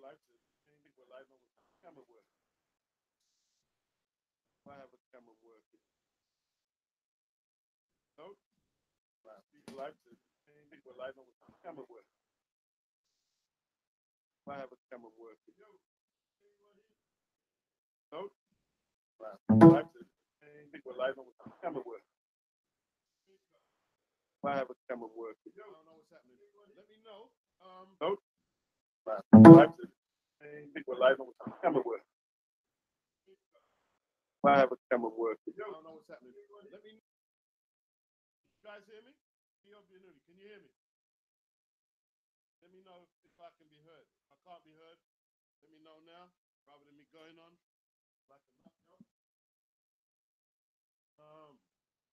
live to anything we're live on with camera work. I have a camera working. No? People live to anything we're live on with camera work. I have a camera working. No? Live to anything we're live on with camera work. I have a camera working. I don't know what's happening. Let me know. No? Live to anything we're live on with camera work. I have a camera working. I don't know what's happening. Let me know. You guys hear me? Can you hear me? Let me know if I can be heard. If I can't be heard, let me know now, rather than me going on like a nut job.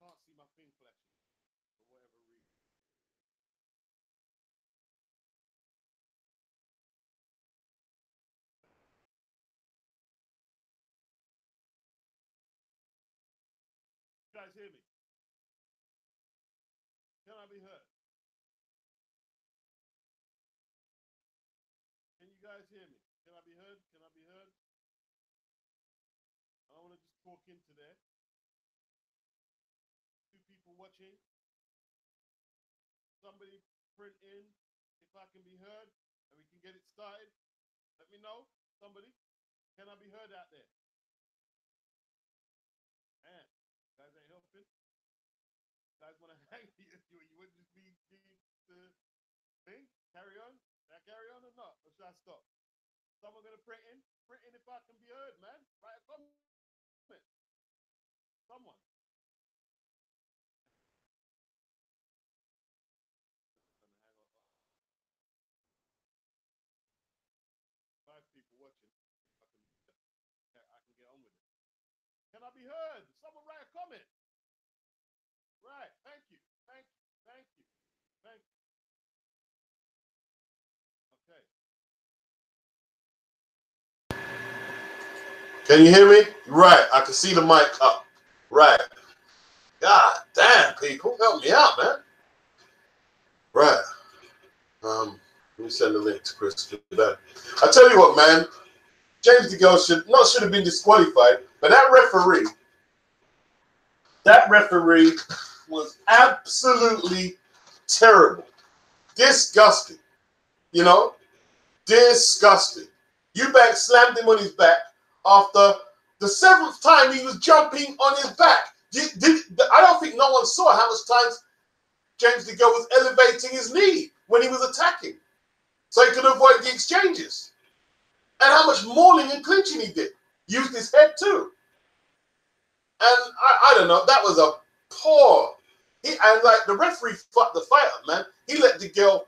Can't see my thing flashing for whatever reason. You guys hear me? Can I be heard? Can you guys hear me? Can I be heard? Can I be heard? I don't want to just talk into there. 2 people watching. Somebody print in if I can be heard and we can get it started. Let me know. Somebody. Can I be heard out there? Man, you guys ain't helping. You guys want to hang? You wouldn't just be the thing? Carry on? Should I carry on or not? Or should I stop? Someone gonna print in? Print in if I can be heard, man. Write a comment. Someone. Five people watching. I can get on with it. Can I be heard? Someone write a comment. Right. Thank you. Thank you. Thank you. Thank you. Okay. Can you hear me? Right. I can see the mic up. Right. God damn, people. Help me out, man. Right. Let me send the link to Chris. I tell you what, man. James Degale should have been disqualified, but that referee was absolutely terrible. Disgusting. You know? Disgusting. Eubank slammed him on his back after the 7th time he was jumping on his back. I don't think no one saw how much times James Degale was elevating his knee when he was attacking, so he could avoid the exchanges. And how much mauling and clinching he did. Used his head too. And I don't know, that was a poor. And like the referee fucked the fight up, man. He let Degale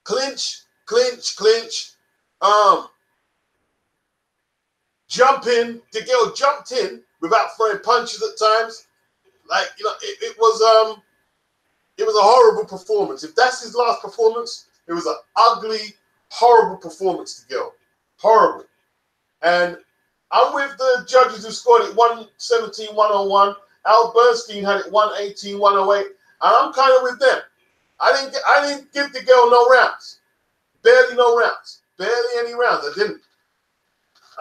clinch, jump in. Degale jumped in without throwing punches at times. Like, you know, it was a horrible performance. If that's his last performance, it was an ugly, horrible performance, Degale. Horrible. And I'm with the judges who scored it 117-101. Al Bernstein had it 118-108. And I'm kind of with them. I didn't give Degale no rounds. Barely no rounds. Barely any rounds. I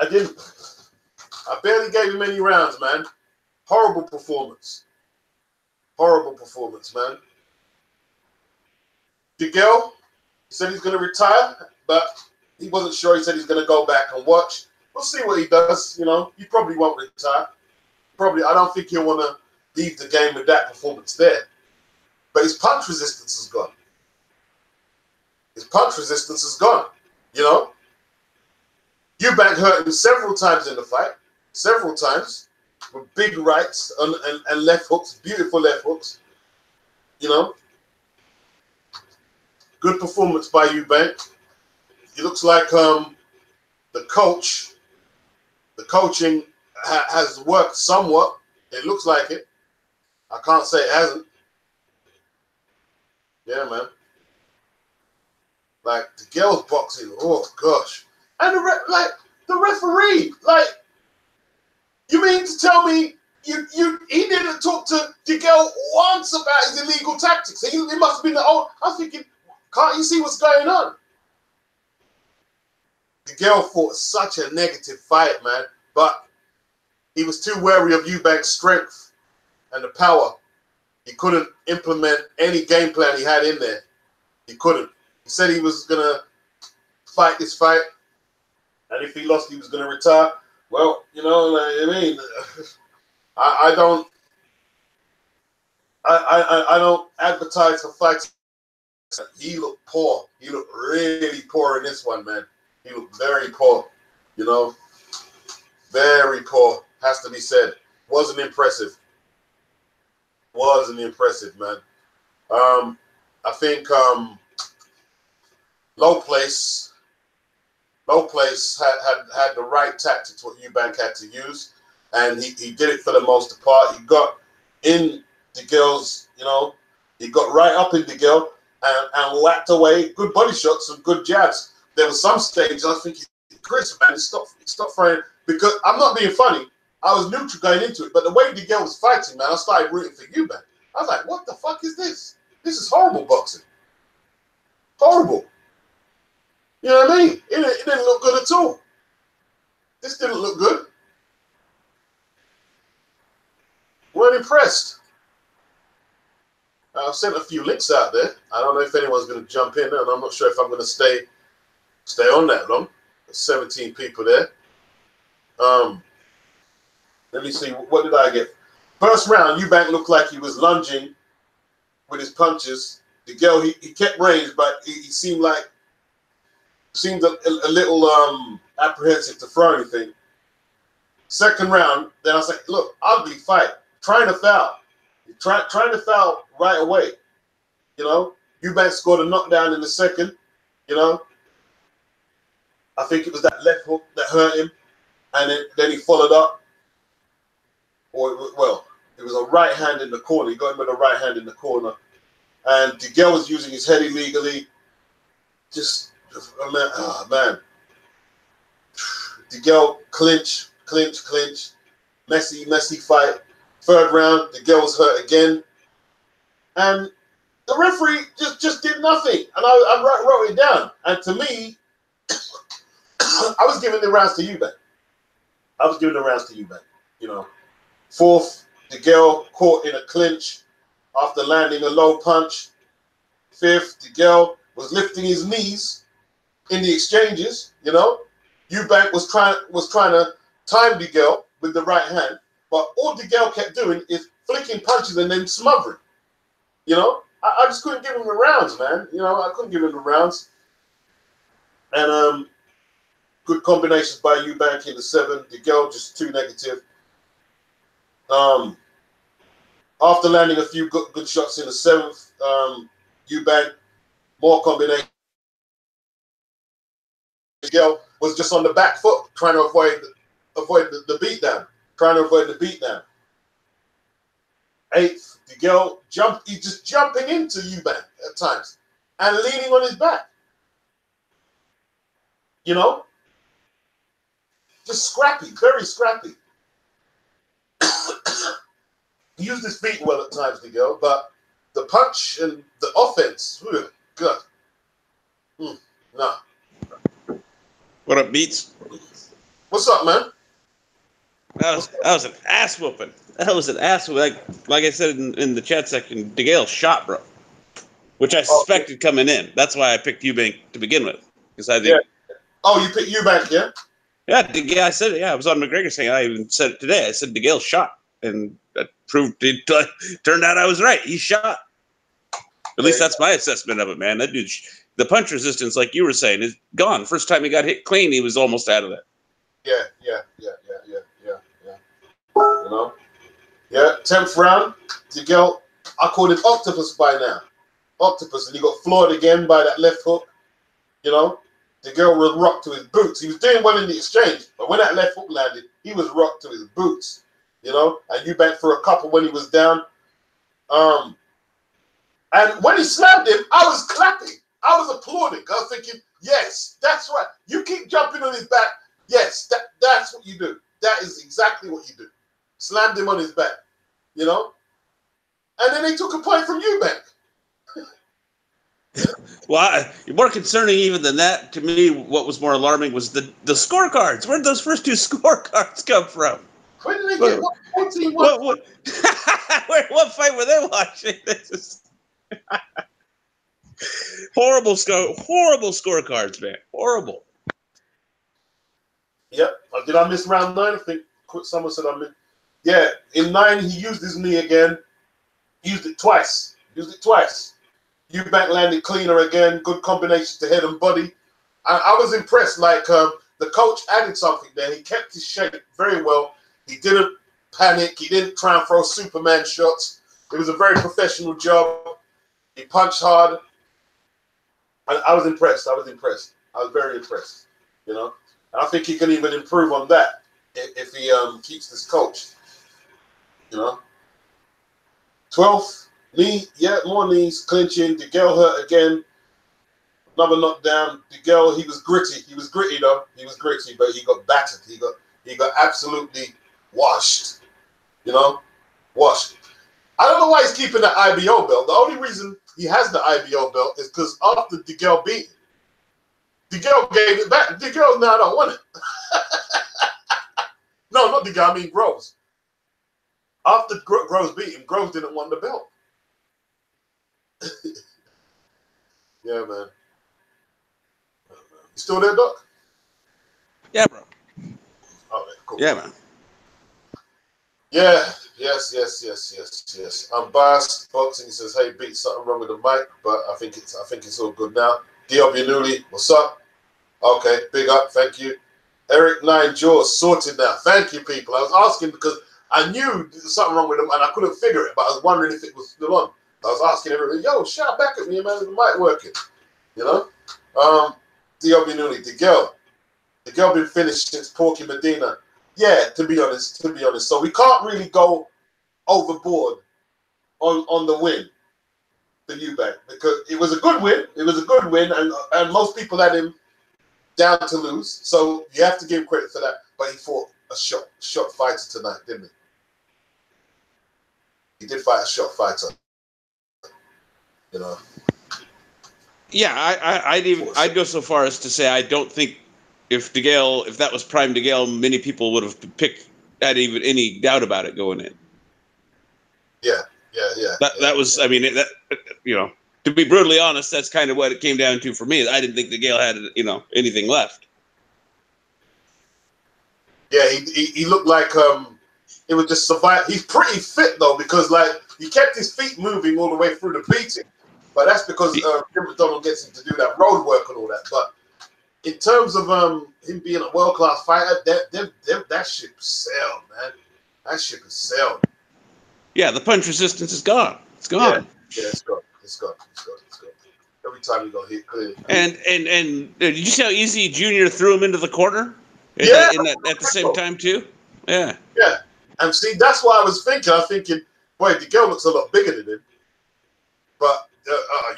didn't. I barely gave him any rounds, man. Horrible performance. Horrible performance, man. Degale said he's going to retire, but he wasn't sure. He said he's going to go back and watch. We'll see what he does. You know, he probably won't retire. Probably, I don't think he'll want to leave the game with that performance there. But his punch resistance is gone. His punch resistance is gone. You know, Eubank hurt him several times in the fight. Several times with big rights and left hooks, beautiful left hooks. You know, good performance by Eubank. It looks like the coaching has worked somewhat. It looks like it. I can't say it hasn't. Yeah, man. Like Degale's boxing. Oh gosh. And the referee. Like, you mean to tell me he didn't talk to Degale once about his illegal tactics? He must have been the old. I'm thinking, can't you see what's going on? Degale fought such a negative fight, man. But he was too wary of Eubank's strength and the power. He couldn't implement any game plan he had in there. He couldn't. He said he was going to fight this fight, and if he lost, he was going to retire. Well, you know, like, I mean, I don't advertise for fights. He looked poor. He looked really poor in this one, man. He looked very poor, you know. Very poor, has to be said. Wasn't impressive. Wasn't impressive, man. I think Low Place had the right tactics what Eubank had to use, and he did it for the most part. He got in Degale's, you know, he got right up in Degale and whacked away good body shots and good jabs. There was some stage I was thinking, Chris, man, stop throwing, because I'm not being funny. I was neutral going into it, but the way Degale was fighting, man, I started rooting for Eubank. I was like, what the fuck is this? This is horrible boxing. Horrible. You know what I mean? It didn't look good at all. This didn't look good. Weren't impressed. I've sent a few links out there. I don't know if anyone's going to jump in, and I'm not sure if I'm going to stay on that long. There's 17 people there. Let me see. What did I get? First round, Eubank looked like he was lunging with his punches. Degale, he kept range, but he seemed a little apprehensive to throw anything. Second round, then I was like, look, ugly fight. Trying to foul. Trying to foul right away. You know, Eubank scored a knockdown in the second. You know, I think it was that left hook that hurt him, and then he followed up. It was a right hand in the corner. He got him with a right hand in the corner, and Degale was using his head illegally. Man. Degale clinch, messy fight. Third round, Degale was hurt again, and the referee just did nothing. And I wrote it down. And to me, I was giving the rounds to Eubank. You know, fourth, Degale caught in a clinch after landing a low punch. Fifth, Degale was lifting his knees in the exchanges. You know, Eubank was trying to time Degale with the right hand, but all Degale kept doing is flicking punches and then smothering. You know, I just couldn't give him the rounds, man. You know, I couldn't give him the rounds. And good combinations by Eubank in the 7th. Degale just too negative. After landing a few good shots in the 7th, Eubank, more combination. Degale was just on the back foot, trying to avoid the beatdown. 8th, Degale he's just jumping into Eubank at times and leaning on his back. You know? Just scrappy, very scrappy. He used his feet well at times, Degale, but the punch and the offense, good. No. What up, Beats? What's up, man? That was an ass whooping. That was an ass whooping. Like I said in the chat section, Degale shot, bro. Which I suspected coming in. That's why I picked Eubank to begin with. Because I think. Yeah. Oh, you picked Eubank, yeah? Yeah, Degale. I said it. Yeah, I was on McGregor's thing. I even said it today. I said Degale shot, and that proved it. Turned out I was right. He shot. At least that's my assessment of it, man. That dude, the punch resistance, like you were saying, is gone. First time he got hit clean, he was almost out of it. Yeah. You know? Yeah, 10th round, Degale, I called him Octopus by now. Octopus, and he got floored again by that left hook. You know? Degale was rocked to his boots. He was doing well in the exchange, but when that left hook landed, he was rocked to his boots. You know? And Eubank for a couple when he was down. And when he slammed him, I was clapping. I was applauding. I was thinking, yes, that's right. You keep jumping on his back. Yes, that's what you do. That is exactly what you do. Slammed him on his back, you know? And then they took a point from Eubank. Well, more concerning even than that to me, what was more alarming was the scorecards. Where'd those first two scorecards come from? Where did they get what 14 what what fight were they watching? This is horrible scorecards, man. Horrible. Yep. Did I miss round 9? I think someone said I missed. Yeah, in 9 he used his knee again. He used it twice. Eubank landed cleaner again. Good combination to head and body. I was impressed. Like the coach added something there. He kept his shape very well. He didn't panic. He didn't try and throw Superman shots. It was a very professional job. He punched hard. I was impressed. I was very impressed. You know, and I think he can even improve on that if he keeps this coach. You know, 12th knee, yeah, more knees clinching. Degale hurt again. Another knockdown. Degale, he was gritty. He was gritty though. He was gritty, but he got battered. He got absolutely washed. You know, washed. I don't know why he's keeping the IBO belt. The only reason he has the IBO belt is because after Degale beat him, Degale gave it back. Degale, no, I don't want it. No, not Degale, I mean Groves. After Groves beat him, Groves didn't want the belt. Yeah, man. You still there, Doc? Yeah, bro. All right, cool. Yeah, man. Yeah, yes. Unbiased boxing says, "Hey, beat something wrong with the mic," but I think it's all good now. Diobinuli, what's up? Okay, big up, thank you. Eric Nine Jaws sorted now. Thank you, people. I was asking because I knew there was something wrong with them and I couldn't figure it, but I was wondering if it was still on. I was asking everybody, "Yo, shout back at me, man, is the mic working?" You know. Diobinuli, Degale been finished since Porky Medina. Yeah, to be honest. So we can't really go overboard on the win for Eubank because it was a good win. And most people had him down to lose. So you have to give credit for that. But he fought a shot fighter tonight, didn't he? He did fight a shot fighter. You know. Yeah, I'd go so far as to say I don't think if that was prime Degale, many people would have had even any doubt about it going in. Yeah. That was, I mean, that, you know, to be brutally honest, that's kind of what it came down to for me. I didn't think Degale had, you know, anything left. Yeah, he looked like it was just survive. He's pretty fit though because like he kept his feet moving all the way through the beating, but that's because Jim McDonald gets him to do that road work and all that. But in terms of him being a world-class fighter, that ship sailed, man. That ship is sailed. Yeah, the punch resistance is gone. It's gone. Yeah, it's gone. Every time you go hit clear. And did you see how easy Junior threw him into the corner? At the same time too. Yeah. Yeah, and see that's what I was thinking. I was thinking, boy, Degale looks a lot bigger than him, but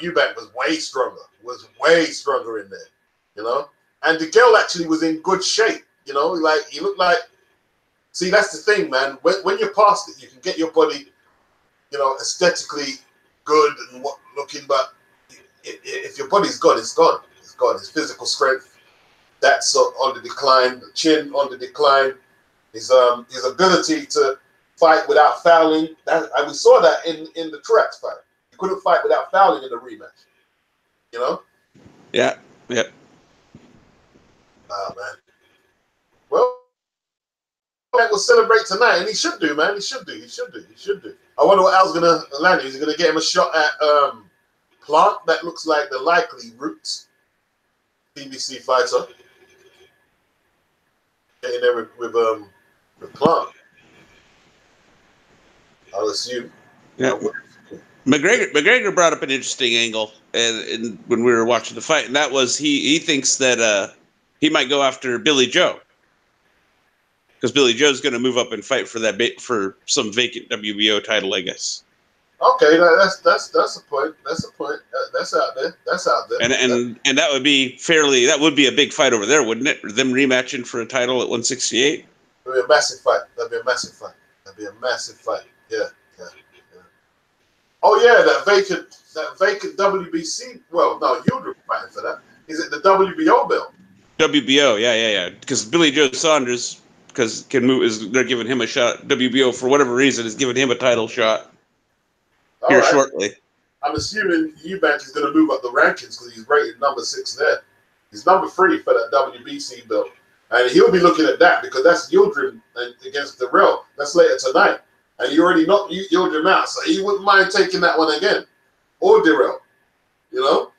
Eubank was way stronger in there, you know. And Degale actually was in good shape, you know. Like he looked like. See, that's the thing, man. When you're past it, you can get your body, you know, aesthetically good and looking, but if your body's gone, it's gone. It's gone. His physical strength, that's on the decline. The chin on the decline. His ability to fight without fouling. We saw that in the Truex fight. He couldn't fight without fouling in the rematch. You know? Yeah. Oh, man. Well, will celebrate tonight, and he should do, man. He should do. I wonder what Al's gonna land. Is he gonna get him a shot at Plant? That looks like the likely route. PBC fighter. Getting there with Plant. I'll assume. Yeah. McGregor brought up an interesting angle and when we were watching the fight, and that was he thinks that he might go after Billy Joe because Billy Joe's going to move up and fight for some vacant WBO title, I guess. Okay, that's a point. That's out there. And that would be a big fight over there, wouldn't it? Them rematching for a title at 168. That'd be a massive fight. Yeah. Oh yeah, that that vacant WBC. Well, no, you're fighting for that. Is it the WBO belt? WBO, yeah. Because Billy Joe Saunders, because can move, they're giving him a shot. WBO for whatever reason is giving him a title shot here shortly. I'm assuming Eubank is going to move up the rankings because he's rated number 6 there. He's number 3 for that WBC belt, and he'll be looking at that because that's Yildirim against Darrell. That's later tonight, and he already knocked Yildirim out, so he wouldn't mind taking that one again, or Darrell. You know.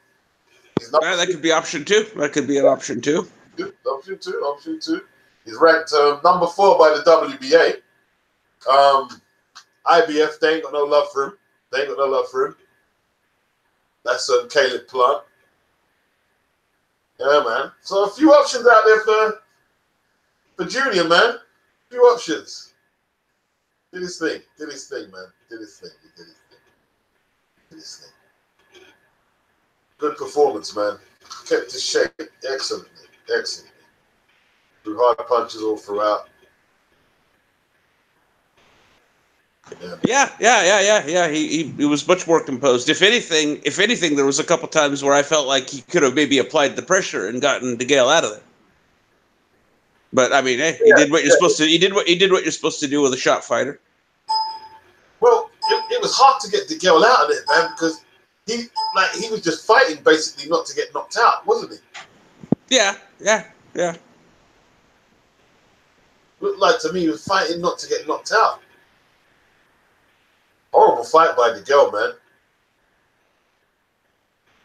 That could be option 2. That could be an option 2. Option two. He's ranked number 4 by the WBA. IBF, they ain't got no love for him. That's Caleb Plant. Yeah, man. So a few options out there for Junior, man. A few options. Did his thing, man. Did his thing. Good performance, man. Kept his shape excellently. Threw hard punches all throughout. Yeah. He was much more composed. If anything, there was a couple times where I felt like he could have maybe applied the pressure and gotten Degale out of it. But I mean, hey, he did what you're supposed to. He did what you're supposed to do with a shot fighter. Well, it was hard to get Degale out of it, man, because he was just fighting basically not to get knocked out, wasn't he? Yeah. Looked like to me he was fighting not to get knocked out. Horrible fight by Degale, man.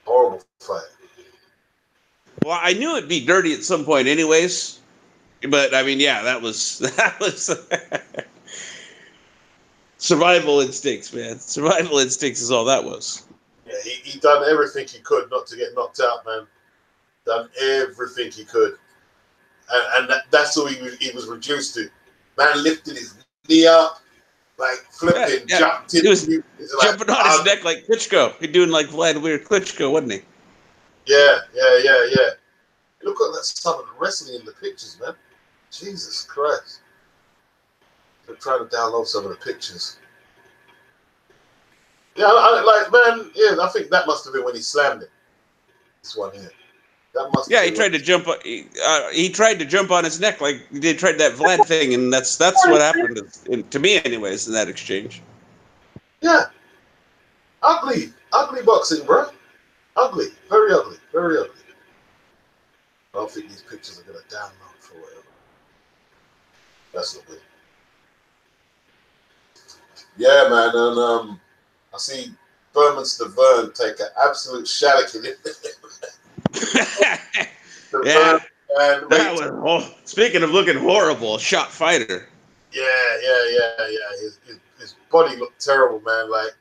Horrible fight. Well, I knew it'd be dirty at some point, anyways. But I mean, yeah, that was survival instincts, man. Survival instincts is all that was. Yeah, he done everything he could not to get knocked out, man. Done everything he could, and that's all he was reduced to. Man lifted his knee up, like flipping, jumped in. He was jumping on his neck like Klitschko. He's doing like Vladimir Klitschko, wasn't he? Yeah. Look at that some of the wrestling in the pictures, man. Jesus Christ. I'm trying to download some of the pictures. Yeah, I think that must have been when he slammed it. This one here. That must. Yeah, he tried to jump. He tried to jump on his neck like they tried that Vlad thing, and that's what happened to me, anyways, in that exchange. Yeah, ugly boxing, bro. Ugly, very ugly. I don't think these pictures are gonna download for whatever. That's not good. Yeah, man, and I see Bermonster Vern take an absolute shallacking in Yeah. Speaking of looking horrible, shot fighter. Yeah. His body looked terrible, man. Like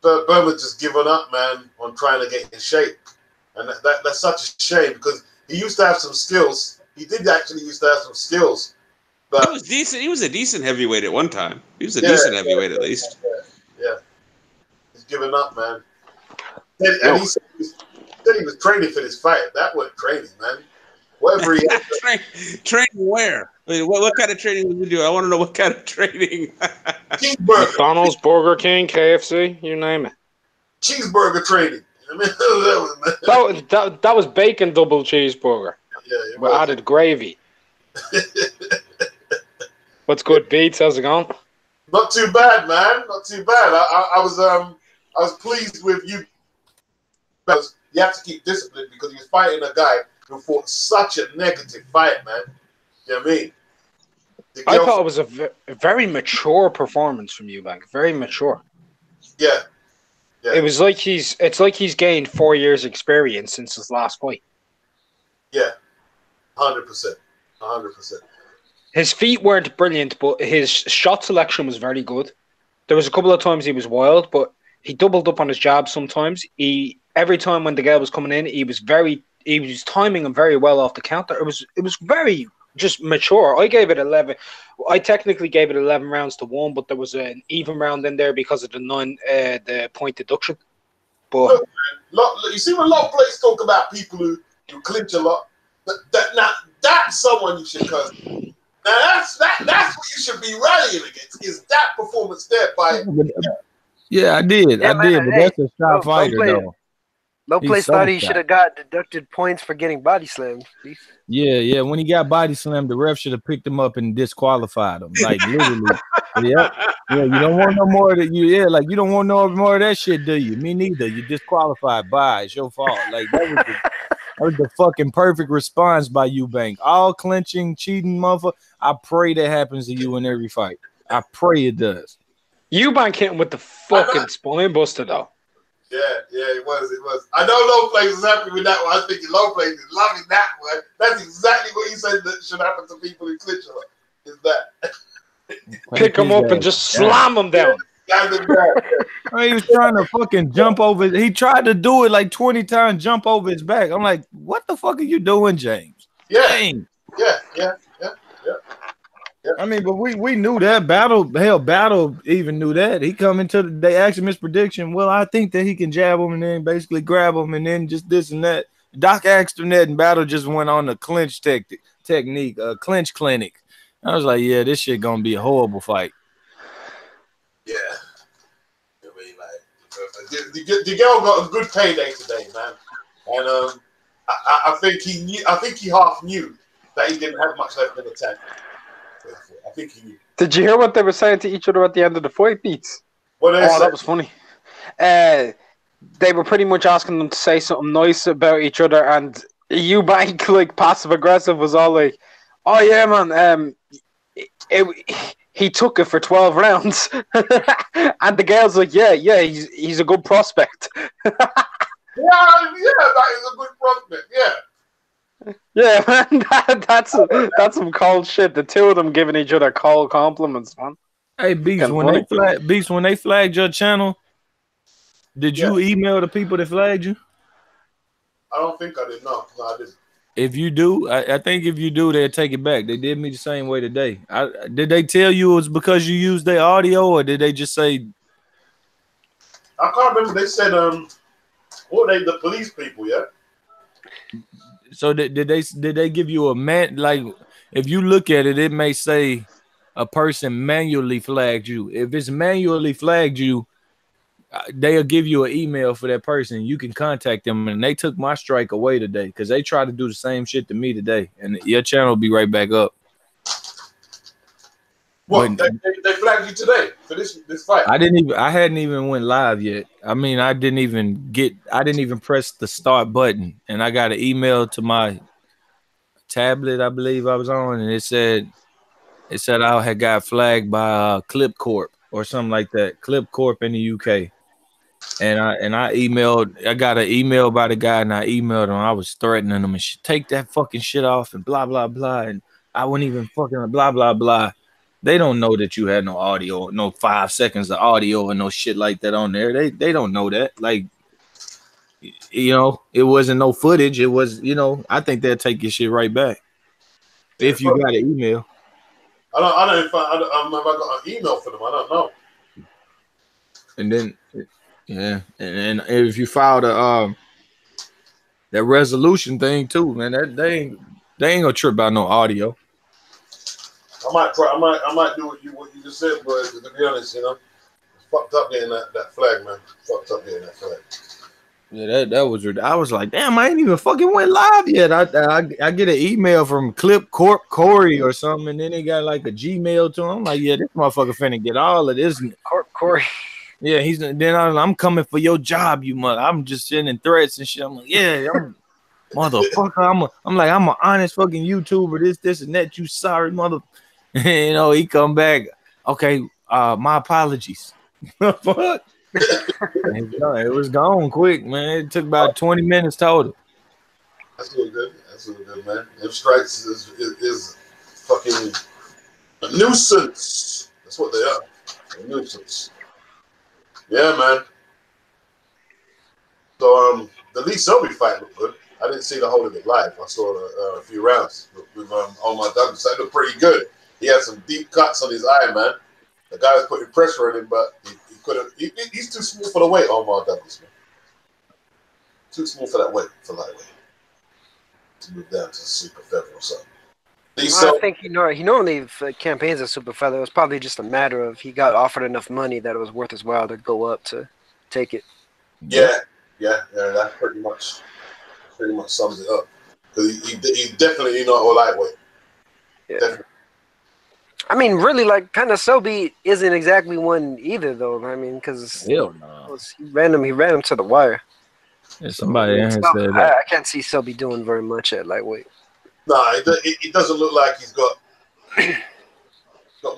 Berman just given up, man, on trying to get in shape, and that's such a shame because he used to have some skills. He did actually used to have some skills, but he was decent. He was a decent heavyweight at one time. He was a decent heavyweight at least. Yeah. He's given up, man. And he said he was training for this fight. That wasn't training, man. Whatever he had training where? What kind of training did you do? I want to know what kind of training. Cheeseburger. McDonald's, Burger King, KFC, you name it. Cheeseburger training. That was bacon double cheeseburger. Yeah, with added gravy. What's good, Beats? How's it going? Not too bad, man. Not too bad. I was pleased with you. Because you have to keep discipline because he was fighting a guy who fought such a negative fight, man. You know what I mean? I thought it was a very mature performance from Eubank. Very mature. Yeah. It's like he's gained 4 years experience since his last fight. Yeah. 100%. His feet weren't brilliant, but his shot selection was very good. There was a couple of times he was wild, but he doubled up on his jab sometimes. Every time when Degale was coming in, he was timing him very well off the counter. It was very just mature. I gave it 11. I technically gave it 11 rounds to 1, but there was an even round in there because of the point deduction. But you see when a lot of players talk about people who clinch a lot, that's someone you should curse. Now that's what you should be rallying against. Is that performance there by Yeah, I did. Yeah, I man. did, but Hey, that's a shot fighter though. low He's place thought so he should shot. have got deducted points for getting body slammed. Yeah. When he got body slammed, the ref should have picked him up and disqualified him. Like literally. Yep. Yeah, you don't want no more of that. Like you don't want no more of that shit, do you? Me neither. You disqualified. Bye. It's your fault. Like that was the fucking perfect response by Eubank. All clinching, cheating, motherfucker. I pray that happens to you in every fight. I pray it does. Eubank hit him with the fucking spine buster though. Yeah, it was. I know low plays is happy with that one. I was thinking low plays is loving that one. That's exactly what he said that should happen to people in clinch. Is that pick him up and just slam him down. Yeah. He was trying to fucking jump over. He tried to do it like 20 times, jump over his back. I'm like, what the fuck are you doing, James? Yeah. Dang. Yeah. I mean, but we knew that. Battle even knew that. He come into they asked him his prediction. Well, I think that he can jab him and then basically grab him and then just this and that. Doc asked him that, and Battle just went on the clinch technique, clinch clinic. I was like, yeah, this shit gonna be a horrible fight. Yeah. I mean, like, the girl got a good payday today, man. And I think he knew. I think he half knew that he didn't have much left in the tank. I think he knew. Did you hear what they were saying to each other at the end of the fight, Beats? That was funny. They were pretty much asking them to say something nice about each other, and Eubank, like passive aggressive, was all like, "Oh yeah, man, he took it for 12 rounds," and the girl's like, "Yeah, he's a good prospect." Yeah, that is a good prospect. Yeah. Yeah, man, that's some cold shit. The two of them giving each other cold compliments, man. Hey, Beast, when they flagged your channel, did you email the people that flagged you? I don't think I did. No, I didn't. If you do, I think if you do, they'll take it back. They did me the same way today. Did they tell you it was because you used their audio, or did they just say? I can't remember. They said, the police people, yeah. So did they give you a man? Like, if you look at it, it may say a person manually flagged you. If it's manually flagged you, they'll give you an email for that person. You can contact them, and they took my strike away today because they tried to do the same shit to me today, and your channel will be right back up. What? They flagged you today for this fight? I hadn't even went live yet. I mean, I didn't even press the start button, and I got an email to my tablet, I believe I was on, and it said I had got flagged by Clip Corp or something like that. Clip Corp in the UK. And I got an email by the guy, and I emailed him. I was threatening him and take that fucking shit off and blah blah blah, and I wouldn't even fucking blah blah blah. They don't know that you had no audio, no 5 seconds of audio and no shit like that on there. They don't know that. Like, it wasn't no footage. It was, I think they'll take your shit right back if you got an email. I don't know if I got an email for them. I don't know. And then, yeah, and if you filed that resolution thing too, man, that they ain't gonna trip about no audio. I might try. I might do what you just said, but to be honest, it's fucked up getting that flag, man. Fucked up getting that flag. Yeah, that was. I was like, damn, I ain't even fucking went live yet. I get an email from Clip Corp Corey or something, and then they got like a Gmail to him. I'm like, yeah, this motherfucker finna get all of this. Corey. Yeah, I'm coming for your job, you mother. I'm just sending threats and shit. I'm like, yeah, I'm motherfucker. I'm an honest fucking YouTuber. This and that. You sorry, mother. He come back. Okay, my apologies. Fuck. It was gone quick, man. It took about 20 minutes total. That's real good. Man. Them strikes is fucking a nuisance. That's what they are. A nuisance. Yeah, man. So the Lee Selby fight looked good. I didn't see the whole of it live. I saw a few rounds with Omar Douglas. That looked pretty good. He had some deep cuts on his eye, man. The guy was putting pressure on him, but he couldn't. He's too small for the weight, Omar Douglas, man. Too small for that weight, for lightweight. To move down to super feather or something. I think he normally campaigns as super feather. It was probably just a matter of he got offered enough money that it was worth his while to go up to take it. Yeah. That pretty much sums it up. Because he's definitely not a lightweight. Yeah. Definitely. I mean, really, like, kind of Selby isn't exactly one either, though. I mean, because Hell no. he ran him to the wire. Yeah, somebody in here So, said that. I can't see Selby doing very much at lightweight. No, it doesn't look like he's got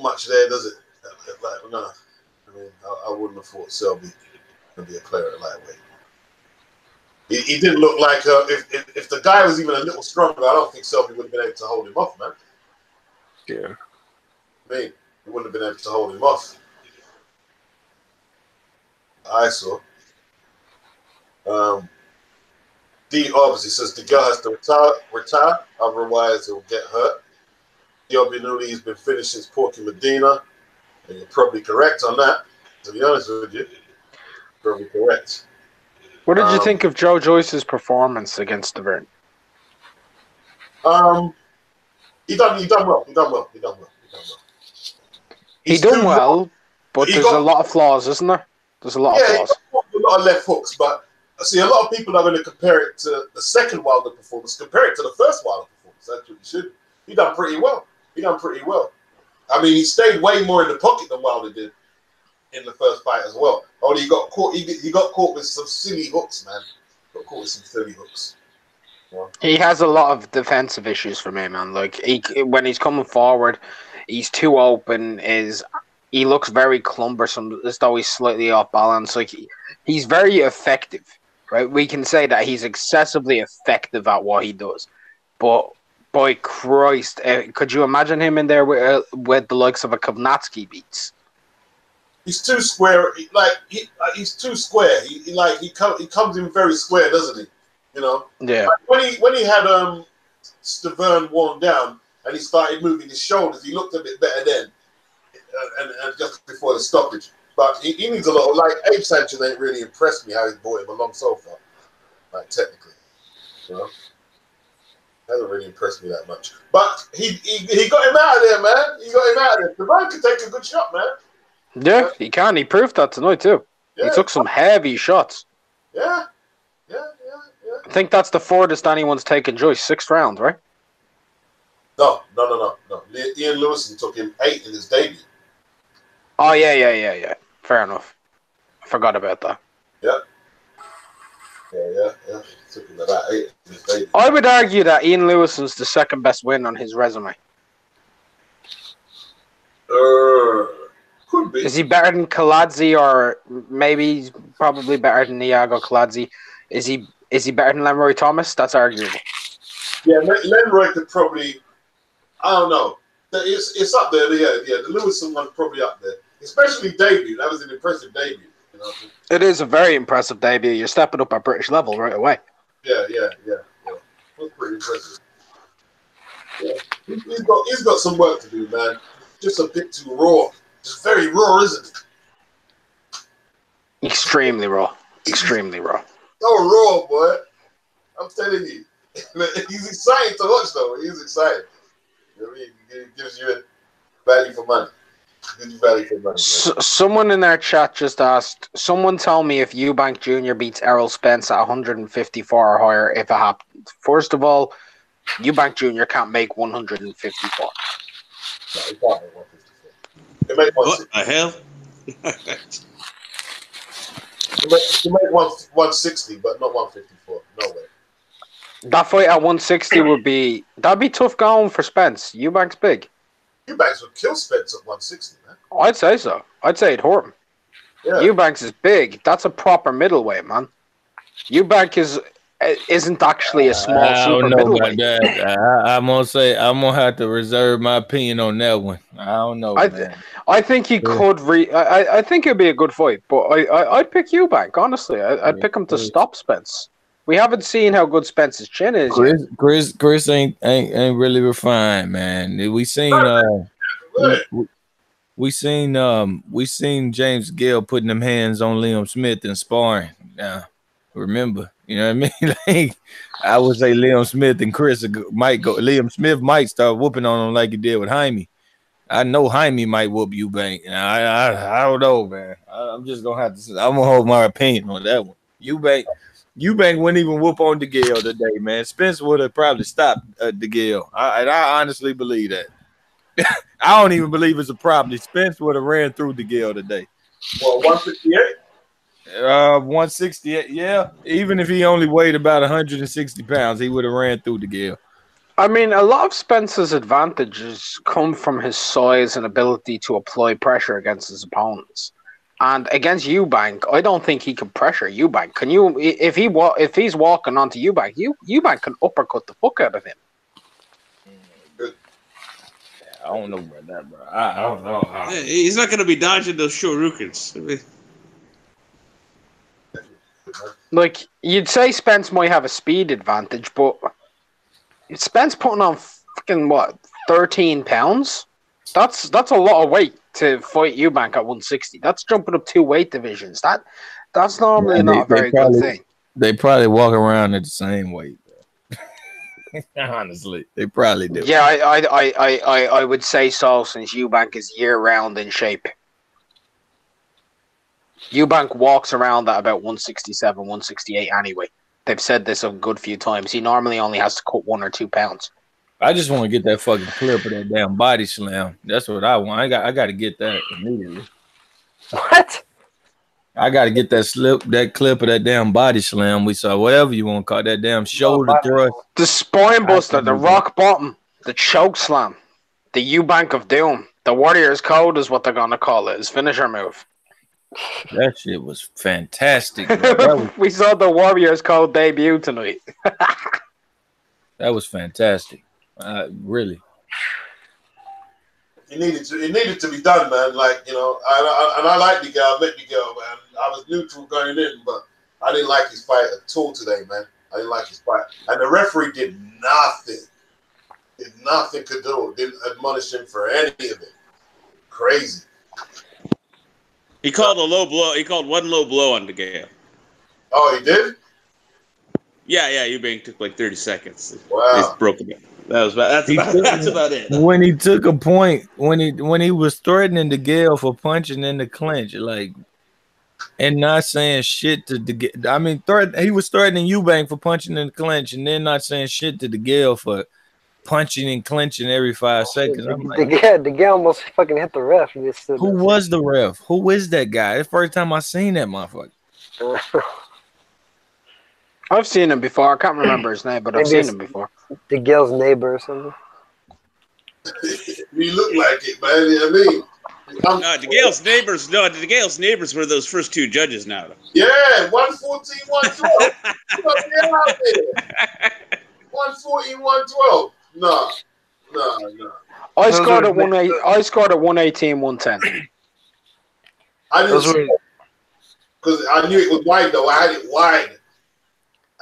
much there, does it? Like, no. I mean, I wouldn't have thought Selby could be a player at lightweight. He didn't look like if the guy was even a little stronger, I don't think Selby would have been able to hold him off, man. Yeah. I mean, he wouldn't have been able to hold him off. I saw. D obviously says the girl has to retire, otherwise he'll get hurt. Diobinuli has been finished since Porky Medina, and you're probably correct on that. To be honest with you, probably correct. What did you think of Joe Joyce's performance against the Vern? He done well. He done well, but there's a lot of flaws, isn't there? There's a lot of flaws. A lot of left hooks, but see, a lot of people are going to compare it to the second Wilder performance. Compare it to the first Wilder performance. That's what you should. He done pretty well. I mean, he stayed way more in the pocket than Wilder did in the first fight as well. Only he got caught. He got caught with some silly hooks, man. Got caught with some silly hooks. Yeah. He has a lot of defensive issues for me, man. Like when he's coming forward, he's too open. He looks very cumbersome, as though he's slightly off balance. Like he's very effective, right? We can say that he's excessively effective at what he does, but by Christ, could you imagine him in there with the likes of a Kovnatsky beats? He's too square. He's too square. He comes in very square, doesn't he? You know. Yeah. Like when he had Stavern worn down and he started moving his shoulders, he looked a bit better then, and just before the stoppage. But he needs a lot of, like, Abe Sanchez ain't really impressed me how he's brought him along so far. Like, technically, you know, hasn't really impressed me that much. But he got him out of there, man. He got him out of there. The man can take a good shot, man. Yeah, he can. He proved that tonight too. Yeah. He took some heavy shots. Yeah. I think that's the furthest anyone's taken Joyce, 6th round, right? No. Ian Lewison took him 8 in his debut. Oh, yeah. Fair enough. I forgot about that. Yeah. Took him about 8 in his debut. I would argue that Ian Lewison's the second best win on his resume. Could be. Is he better than Kaladze, or maybe he's probably better than Iago Kaladze? Is he better than Lenroy Thomas? That's arguable. Yeah, Lenroy could probably. I don't know. It's up there. Yeah. The Lewison one's probably up there, especially debut. That was an impressive debut. You know? It is a very impressive debut. You're stepping up at British level right away. Yeah. It was pretty impressive. Yeah, he's got some work to do, man. Just a bit too raw. Just very raw, isn't it? Extremely raw. So raw, boy. I'm telling you. He's exciting to watch, though. He's exciting. You know what I mean? He gives you value for money. Someone in our chat just asked, someone tell me if Eubank Jr. beats Errol Spence at 154 or higher if it happens. First of all, Eubank Jr. can't make 154. No, he can't make 154. What the hell? You make 160, but not 154. No way. That fight at 160 that'd be tough going for Spence. Eubank's big. Eubanks would kill Spence at 160, man. I'd say so. I'd say it'd hurt him. Yeah. Eubanks is big. That's a proper middleweight, man. Eubank isn't actually a small super middleweight. I'm gonna have to reserve my opinion on that one. I don't know. I think he could. I think it'd be a good fight, but I'd pick Eubank. Honestly, I'd pick him to stop Spence. We haven't seen how good Spence's chin is. Chris ain't really refined, man. We seen James Gale putting them hands on Liam Smith and sparring. Now, remember, You know what I mean? Like, I would say Liam Smith and Chris might go. Liam Smith might start whooping on him like he did with Jaime. I know Jaime might whoop Eubank. I don't know, man. I'm just gonna have to. I'm gonna hold my opinion on that one. Eubank wouldn't even whoop on Degale today, man. Spence would have probably stopped Degale. I honestly believe that. I don't even believe it's a problem. Spence would have ran through Degale today. Well, 158. 168. Yeah, even if he only weighed about 160 pounds, he would have ran through Degale. I mean, a lot of Spence's advantages come from his size and ability to apply pressure against his opponents. And against Eubank, I don't think he can pressure Eubank. Can you? If he's walking onto Eubank, Eubank can uppercut the fuck out of him. I don't know about that, bro. I don't know. He's not going to be dodging those shurikens. Like, you'd say Spence might have a speed advantage, but Spence putting on fucking, 13 pounds? That's a lot of weight to fight Eubank at 160. That's jumping up 2 weight divisions. That's normally not a very good thing. They probably walk around at the same weight. Honestly, they probably do. Yeah, I would say so, since Eubank is year-round in shape. Eubank walks around at about 167, 168 anyway. They've said this a good few times. He normally only has to cut 1 or 2 pounds. I just want to get that fucking clip of that damn body slam. That's what I want. I got to get that immediately. What? I got to get that clip of that damn body slam we saw. Whatever you want to call that damn shoulder thrust. The spine buster, the rock bottom, the choke slam, the Eubank of Doom, the Warrior's Code is what they're gonna call it. His finisher move. That shit was fantastic. Bro. We saw the Warrior's Code debut tonight. That was fantastic. Really. It needed to be done, man. Like, you know, I like the guy. I met the girl, man. I was neutral going in, but I didn't like his fight at all today, man. I didn't like his fight. And the referee did nothing. Did nothing to do. Didn't admonish him for any of it. Crazy. He called a low blow. He called one low blow on Degale. Oh, he did? Yeah. Eubank took like 30 seconds. Wow. He's broken it. That's about it. When he took a point, when he was threatening Degale for punching in the clinch, like, and not saying shit to Degale. I mean, he was threatening Eubank for punching in the clinch, and then not saying shit to Degale for punching and clinching every 5 seconds. I'm like, Degale almost fucking hit the ref. Who was the ref? Who is that guy? It's the first time I seen that motherfucker. I've seen him before. I can't remember his name, but I've seen him before. Degale's neighbor or something. You look like it, man. You know what I mean? Degale's neighbors. No, Degale's neighbors were those first 2 judges now. Yeah, 114, 112. Get out there. 114, 112. No. I scored at 118, 110. I didn't because I knew it was wide though. I had it wide.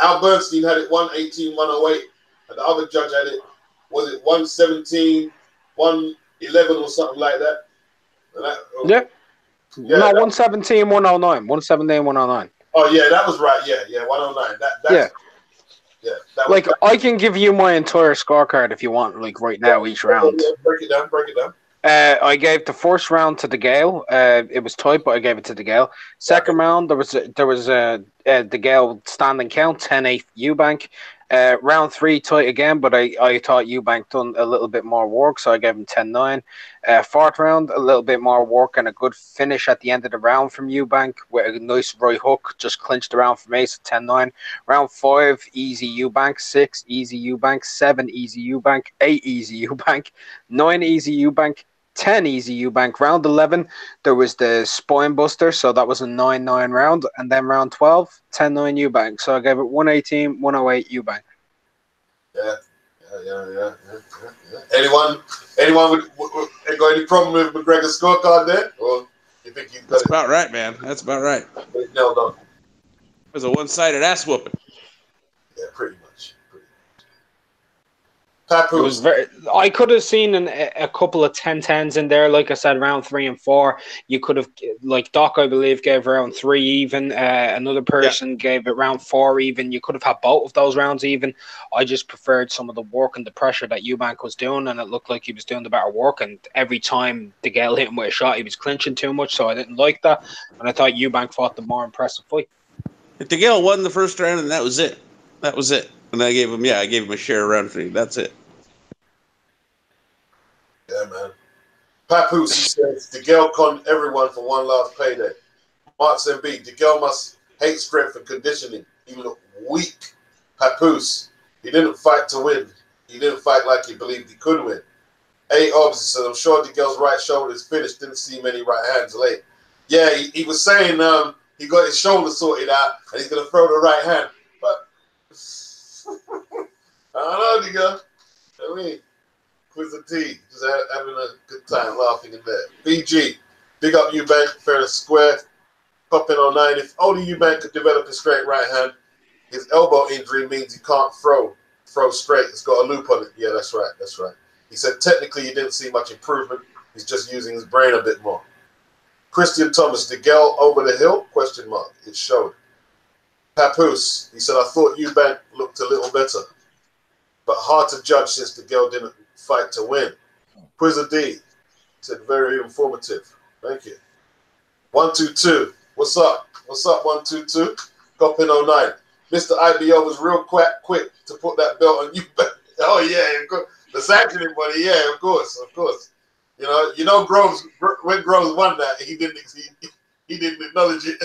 Al Bernstein had it 118, 108, and the other judge had it, was it 117, 111 or something like that? Yeah, no, 117, 109. 117, 109. Oh, yeah, that was right. Yeah, 109. Yeah. That like, I can give you my entire scorecard if you want, like, right now, each round. Yeah, break it down. I gave the first round to Degale. It was tight, but I gave it to Degale. Second round, there was Degale standing count, 10-8 Eubank. Round 3, tight again, but I thought Eubank done a little bit more work, so I gave him 10-9. Fourth round, a little bit more work and a good finish at the end of the round from Eubank with a nice right hook, just clinched the round from Ace at 10-9. Round 5, easy Eubank. 6, easy Eubank. 7, easy Eubank. 8, easy Eubank. 9, easy Eubank. 10 easy Eubank. Round 11, there was the spine buster, so that was a 9-9 round. And then round 12, 10-9 Eubank. So I gave it 118, 108 Eubank. Yeah. Anyone got any problem with McGregor's scorecard there? Or you think he's got That's about right, man. That's about right. No. It was a one-sided ass whooping. Yeah, pretty much. It was very. I could have seen a couple of 10-10s in there. Like I said, round 3 and 4. You could have, like Doc, I believe, gave round 3 even. Another person gave it round 4 even. You could have had both of those rounds even. I just preferred some of the work and the pressure that Eubank was doing, and it looked like he was doing the better work. And every time Degale hit him with a shot, he was clinching too much, so I didn't like that. And I thought Eubank fought the more impressive fight. Degale won the first round, and that was it. That was it. And I gave him a share round 3. That's it. Yeah, man. Papoose, he says, Degale conned everyone for one last payday. Marks and B, Degale must hate strength and conditioning. He looked weak. Papoose, he didn't fight to win. He didn't fight like he believed he could win. A. Obbs, he said, I'm sure Degale's right shoulder is finished. Didn't see many right hands late. Yeah, he was saying he got his shoulder sorted out and he's going to throw the right hand. But I don't know, Degale. I mean, Quizzer T, just having a good time laughing in there. BG, big up Eubank, fair and square. Popping on 9. If only Eubank could develop a straight right hand, his elbow injury means he can't throw straight. It's got a loop on it. Yeah, that's right. That's right. He said technically he didn't see much improvement. He's just using his brain a bit more. Christian Thomas, Degale over the hill? Question mark. It showed. Papoose, he said, I thought Eubank looked a little better, but hard to judge since Degale didn't fight to win. Quizzer D said, very informative. Thank you. 122. What's up? What's up, 122? Copin 09. Mr. IBO was real quick to put that belt on you. Oh, yeah. The sanctioning buddy. Yeah, of course. Of course. You know, Groves, when Groves won that, he didn't acknowledge it.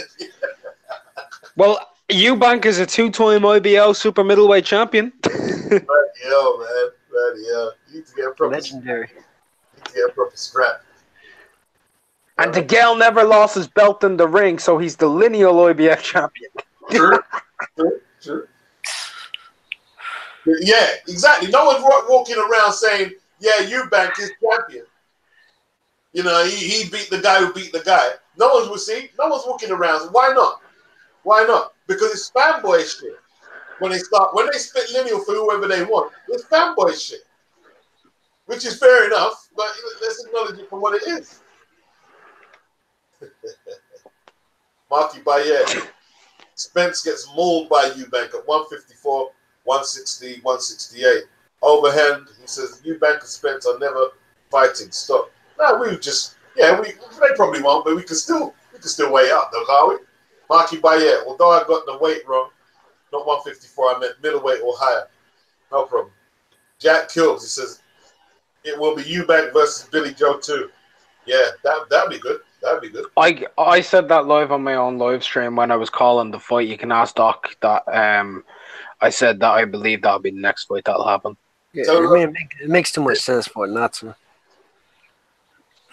Well, Eubank is a 2-time IBO super middleweight champion. Right, yo, man. Right, yo. You need to get a proper Legendary. Strap. And Degale never lost his belt in the ring, so he's the lineal IBF champion. True. Yeah, exactly. No one's walking around saying, yeah, Eubank is champion. You know, he beat the guy who beat the guy. No one's walking around. Why not? Why not? Because it's fanboy shit. When they spit lineal for whoever they want, it's fanboy shit. Which is fair enough, but let's acknowledge it for what it is. Marky Bayet. Spence gets mauled by Eubank at 154, 160, 168. Overhand, he says, Eubank and Spence are never fighting. Stop. No, they probably won't, but we can still weigh up, though, can't we? Marky Bayet, although I got the weight wrong, not 154, I meant middleweight or higher. No problem. Jack Kills, he says, it will be Eubank versus Billy Joe too. Yeah, that'd be good. That'd be good. I said that live on my own live stream when I was calling the fight. You can ask Doc that. I said that I believe that'll be the next fight that'll happen. Yeah, it makes too much sense for it not to.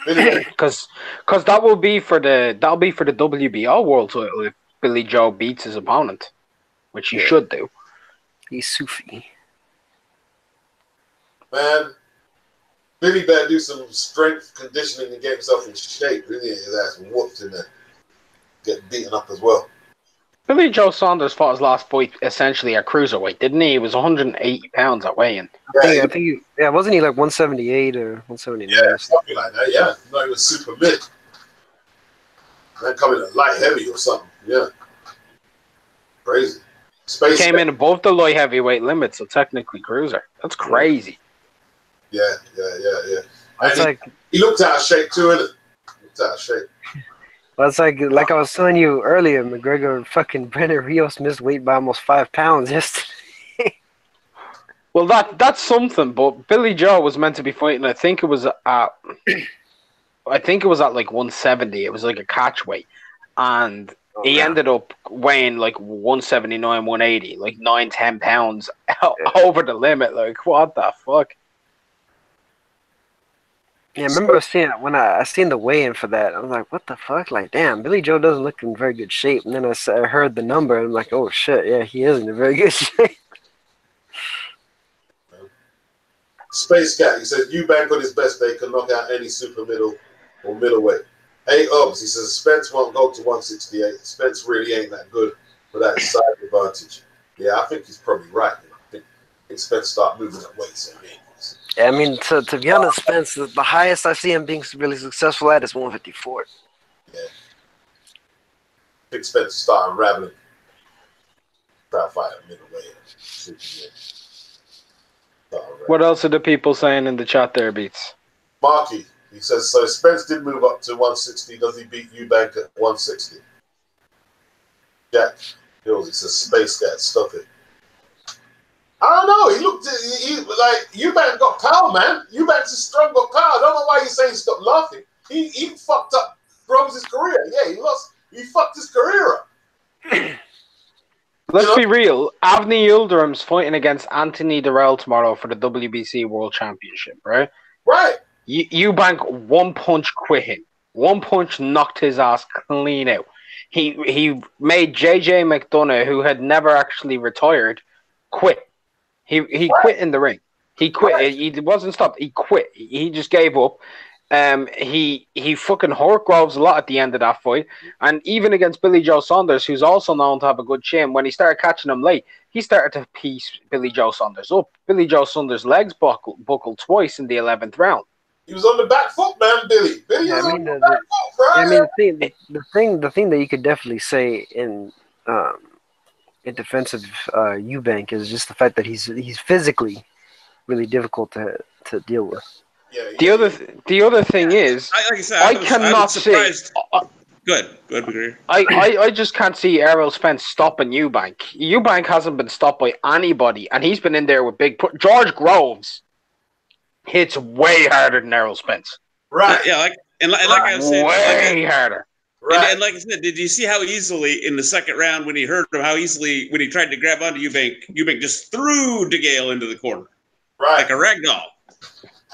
Because that'll be for the WBO world title if Billy Joe beats his opponent, which he should do. He's Sufi. Man, Billy better do some strength conditioning and get himself in shape. Really, his ass whooped in there. Get beaten up as well. Billy Joe Saunders fought his last fight essentially at cruiserweight, didn't he? He was 180 pounds at weigh-in. I think wasn't he like 178 or 179? Yeah, something like that. Yeah, not even super mid. Man coming at light heavy or something. Yeah, crazy. He came in above the light heavyweight limit, so technically cruiser. That's crazy. Yeah. He looked out of shape too, innit? Looked out of shape. Well, it's like I was telling you earlier, McGregor fucking Brendan Rios missed weight by almost 5 pounds yesterday. Well, that's something. But Billy Joe was meant to be fighting. I think it was at like 170. It was like a catch weight, and he ended up weighing like 179, 180, like 9-10 pounds over the limit. Like, what the fuck? Yeah, I remember when I seen the weigh-in for that. I was like, what the fuck? Like, damn, Billy Joe doesn't look in very good shape. And then I heard the number, and I'm like, oh, shit, yeah, he is in very good shape. Space Cat, he says, Eubank on his best day can knock out any super middle or middleweight. Hey, Obbs, he says, Spence won't go to 168. Spence really ain't that good for that side advantage. Yeah, I think he's probably right. I think Spence start moving at weights. I mean, I mean, to be honest, Spence, the highest I see him being really successful at is 154. Yeah. Big Spence starting rattling. Try to fight a middleweight. What else are the people saying in the chat there, Beats? Marky, he says, so Spence did move up to 160. Does he beat Eubank at 160? Jack Hills, he says, Space Cat, stop it. I don't know. He looked like Eubank got power, man. Eubank's a strong, got power. I don't know why you're saying stop laughing. He fucked up Rose' career. Yeah, he fucked his career up. Let's be real. Avni Yildirim's fighting against Anthony Durrell tomorrow for the WBC World Championship, right? Right. Eubank one punch quit him. One punch knocked his ass clean out. He made JJ McDonough, who had never actually retired, quit. He quit in the ring. He quit. Right. He wasn't stopped. He quit. He just gave up. He fucking hurt Groves a lot at the end of that fight, and even against Billy Joe Saunders, who's also known to have a good chin, when he started catching him late, he started to piece Billy Joe Saunders up. Billy Joe Saunders' legs buckled twice in the 11th round. He was on the back foot, man, Billy. Billy was on the back foot, bro. I mean, the thing that you could definitely say in defense of Eubank is just the fact that he's physically really difficult to deal with. Yeah, the other thing is, like I said, I cannot see. Good, McGregor. I just can't see Errol Spence stopping Eubank. Eubank hasn't been stopped by anybody, and he's been in there with George Groves hits way harder than Errol Spence. Right. Yeah, like I was saying, way harder. Right. And like I said, did you see how easily in the second round when he hurt him, how easily when he tried to grab onto Eubank just threw Degale into the corner, right, like a rag doll.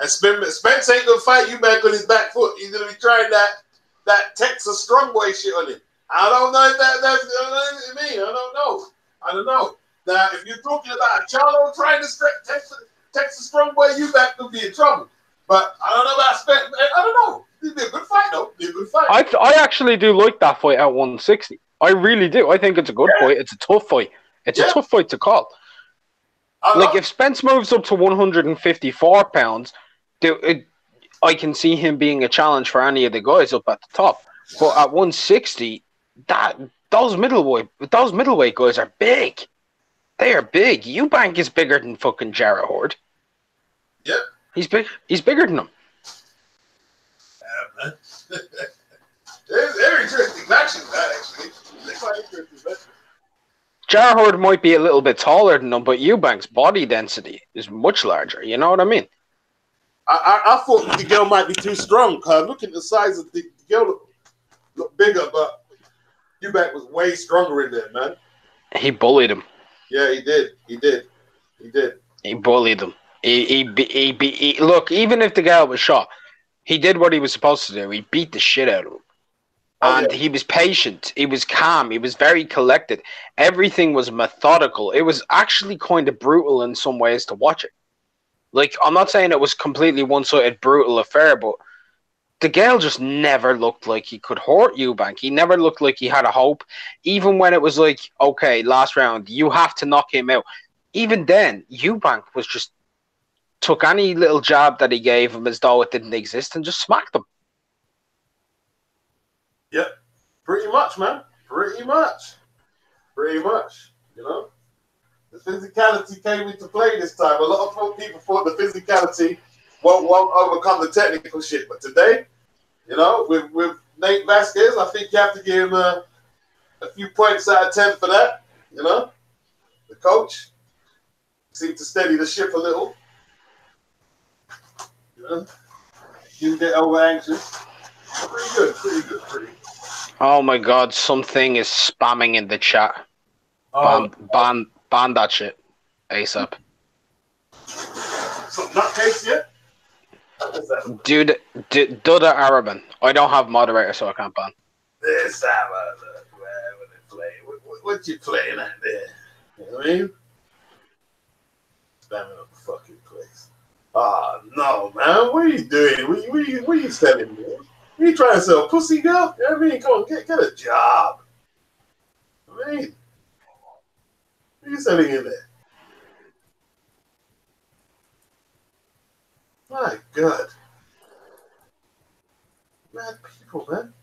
And Spence ain't gonna fight Eubank on his back foot. He's gonna be trying that Texas strong boy shit on him. I don't know if that's what I mean. I don't know. Now, if you're talking about Charlo trying to Texas strong boy, Eubank could be in trouble. But I don't know about Spence. I don't know. It'd be a good fight, though. I actually do like that fight at 160. I really do. I think it's a good fight. It's a tough fight. It's a tough fight to call. Like, if Spence moves up to 154 pounds, I can see him being a challenge for any of the guys up at the top. But at 160, those middleweight guys are big. They are big. Eubank is bigger than fucking Jarrett Horde. Yep. He's bigger than him. Yeah, man. They're interesting matches, actually. They're quite interesting matches. Jarrett Horde might be a little bit taller than him, but Eubank's body density is much larger. You know what I mean? I thought Degale might be too strong. Look at the size of Degale, look bigger, but Eubank was way stronger in there, man. He bullied him. Yeah, he did. He bullied him. Look, even if Degale was shot, he did what he was supposed to do. He beat the shit out of him. And he was patient. He was calm. He was very collected. Everything was methodical. It was actually kind of brutal in some ways to watch it. Like, I'm not saying it was completely one-sided, brutal affair, but Degale just never looked like he could hurt Eubank. He never looked like he had a hope. Even when it was like, okay, last round, you have to knock him out. Even then, Eubank was just took any little jab that he gave him as though it didn't exist and just smacked him. Yep, pretty much, man. Pretty much. You know, the physicality came into play this time. A lot of people thought the physicality won't overcome the technical shit, but today, you know, with Nate Vasquez, I think you have to give him a few points out of 10 for that. You know, the coach seemed to steady the ship a little. You know, didn't get over anxious. Pretty good. Oh my god, something is spamming in the chat. Ban that shit. ASAP. Some nutcase yet? Dude, Duda Araban. I don't have moderator, so I can't ban. This what you playing at there? You know what I mean? Spamming up the fucking place. Oh, no, man. What are you doing? What are you selling, man? What are you trying to sell? Pussy, girl? You know what I mean? Come on, get a job. I mean, what are you selling in there? My God. Mad people, man.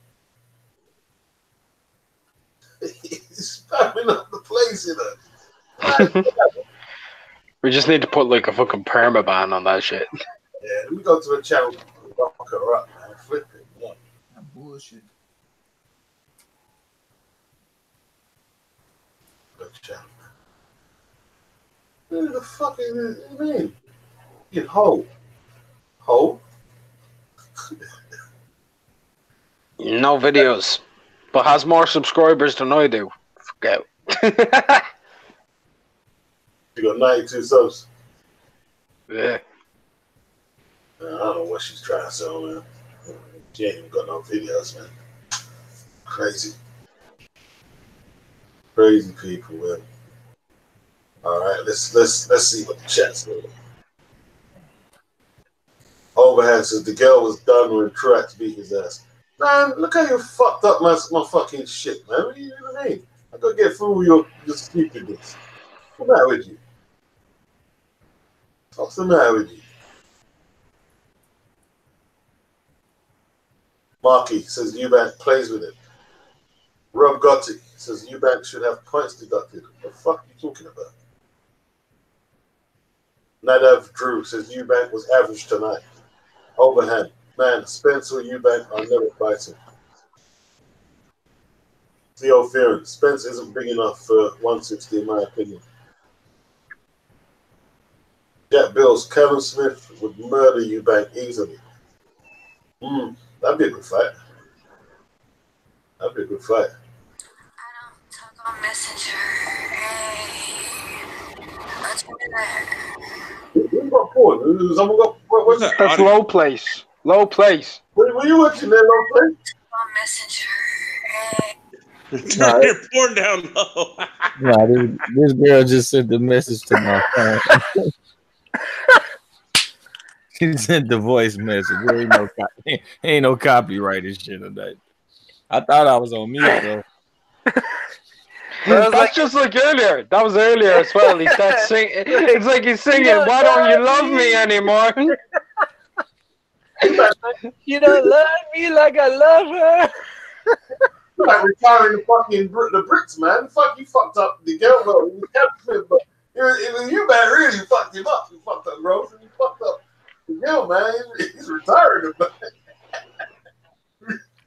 He's spamming up the place, you know. We just need to put like a fucking permaban on that shit. Yeah, let me go to the channel. Lock her up, man. Flip it. Yeah. That bullshit. Good channel. Who the fuck is this? What do you mean? You hoe. Hoe? No videos, but has more subscribers than I do. Fuck out. You got 92 subs. Yeah. I don't know what she's trying to sell, man. She ain't even got no videos, man. Crazy. Crazy people, man. All right, let's see what the chat's doing. Overhand says the girl was done when Truax beat his ass. Man, look how you fucked up my fucking shit, man. What do you mean? I gotta get through your stupidness. What's the matter with you? What's the matter with you? Marky says Eubank plays with it. Rob Gotti says Eubank should have points deducted. What the fuck are you talking about? Nadav Drew says Eubank was average tonight. Overhand. Man, Spence or Eubank are never fighting. Theo Fearon. Spence isn't big enough for 160 in my opinion. Jack Bills. Kevin Smith would murder Eubank easily. That'd be a good fight. That'd be a good fight. I don't talk on Messenger. Hey, let's put it there. Who got porn? Someone got what's that? That's low place. Low place. Were you watching that low place? On Messenger. Hey. Turn your porn down low. Nah, this girl just sent the message to my phone. She sent the voice message. There ain't no copyright and shit of that. I thought I was on mute though. That's just like earlier. That was earlier as well. He starts singing. It's like he's singing, "Why don't you love me anymore?" You don't love me like I love her. You're like retiring the fucking the Brits, man. Fuck, you fucked up the girl, bro. You kept Smith, but it was you, man. Really, you fucked him up. You fucked up Rose, and you fucked up the girl, man. He's retiring.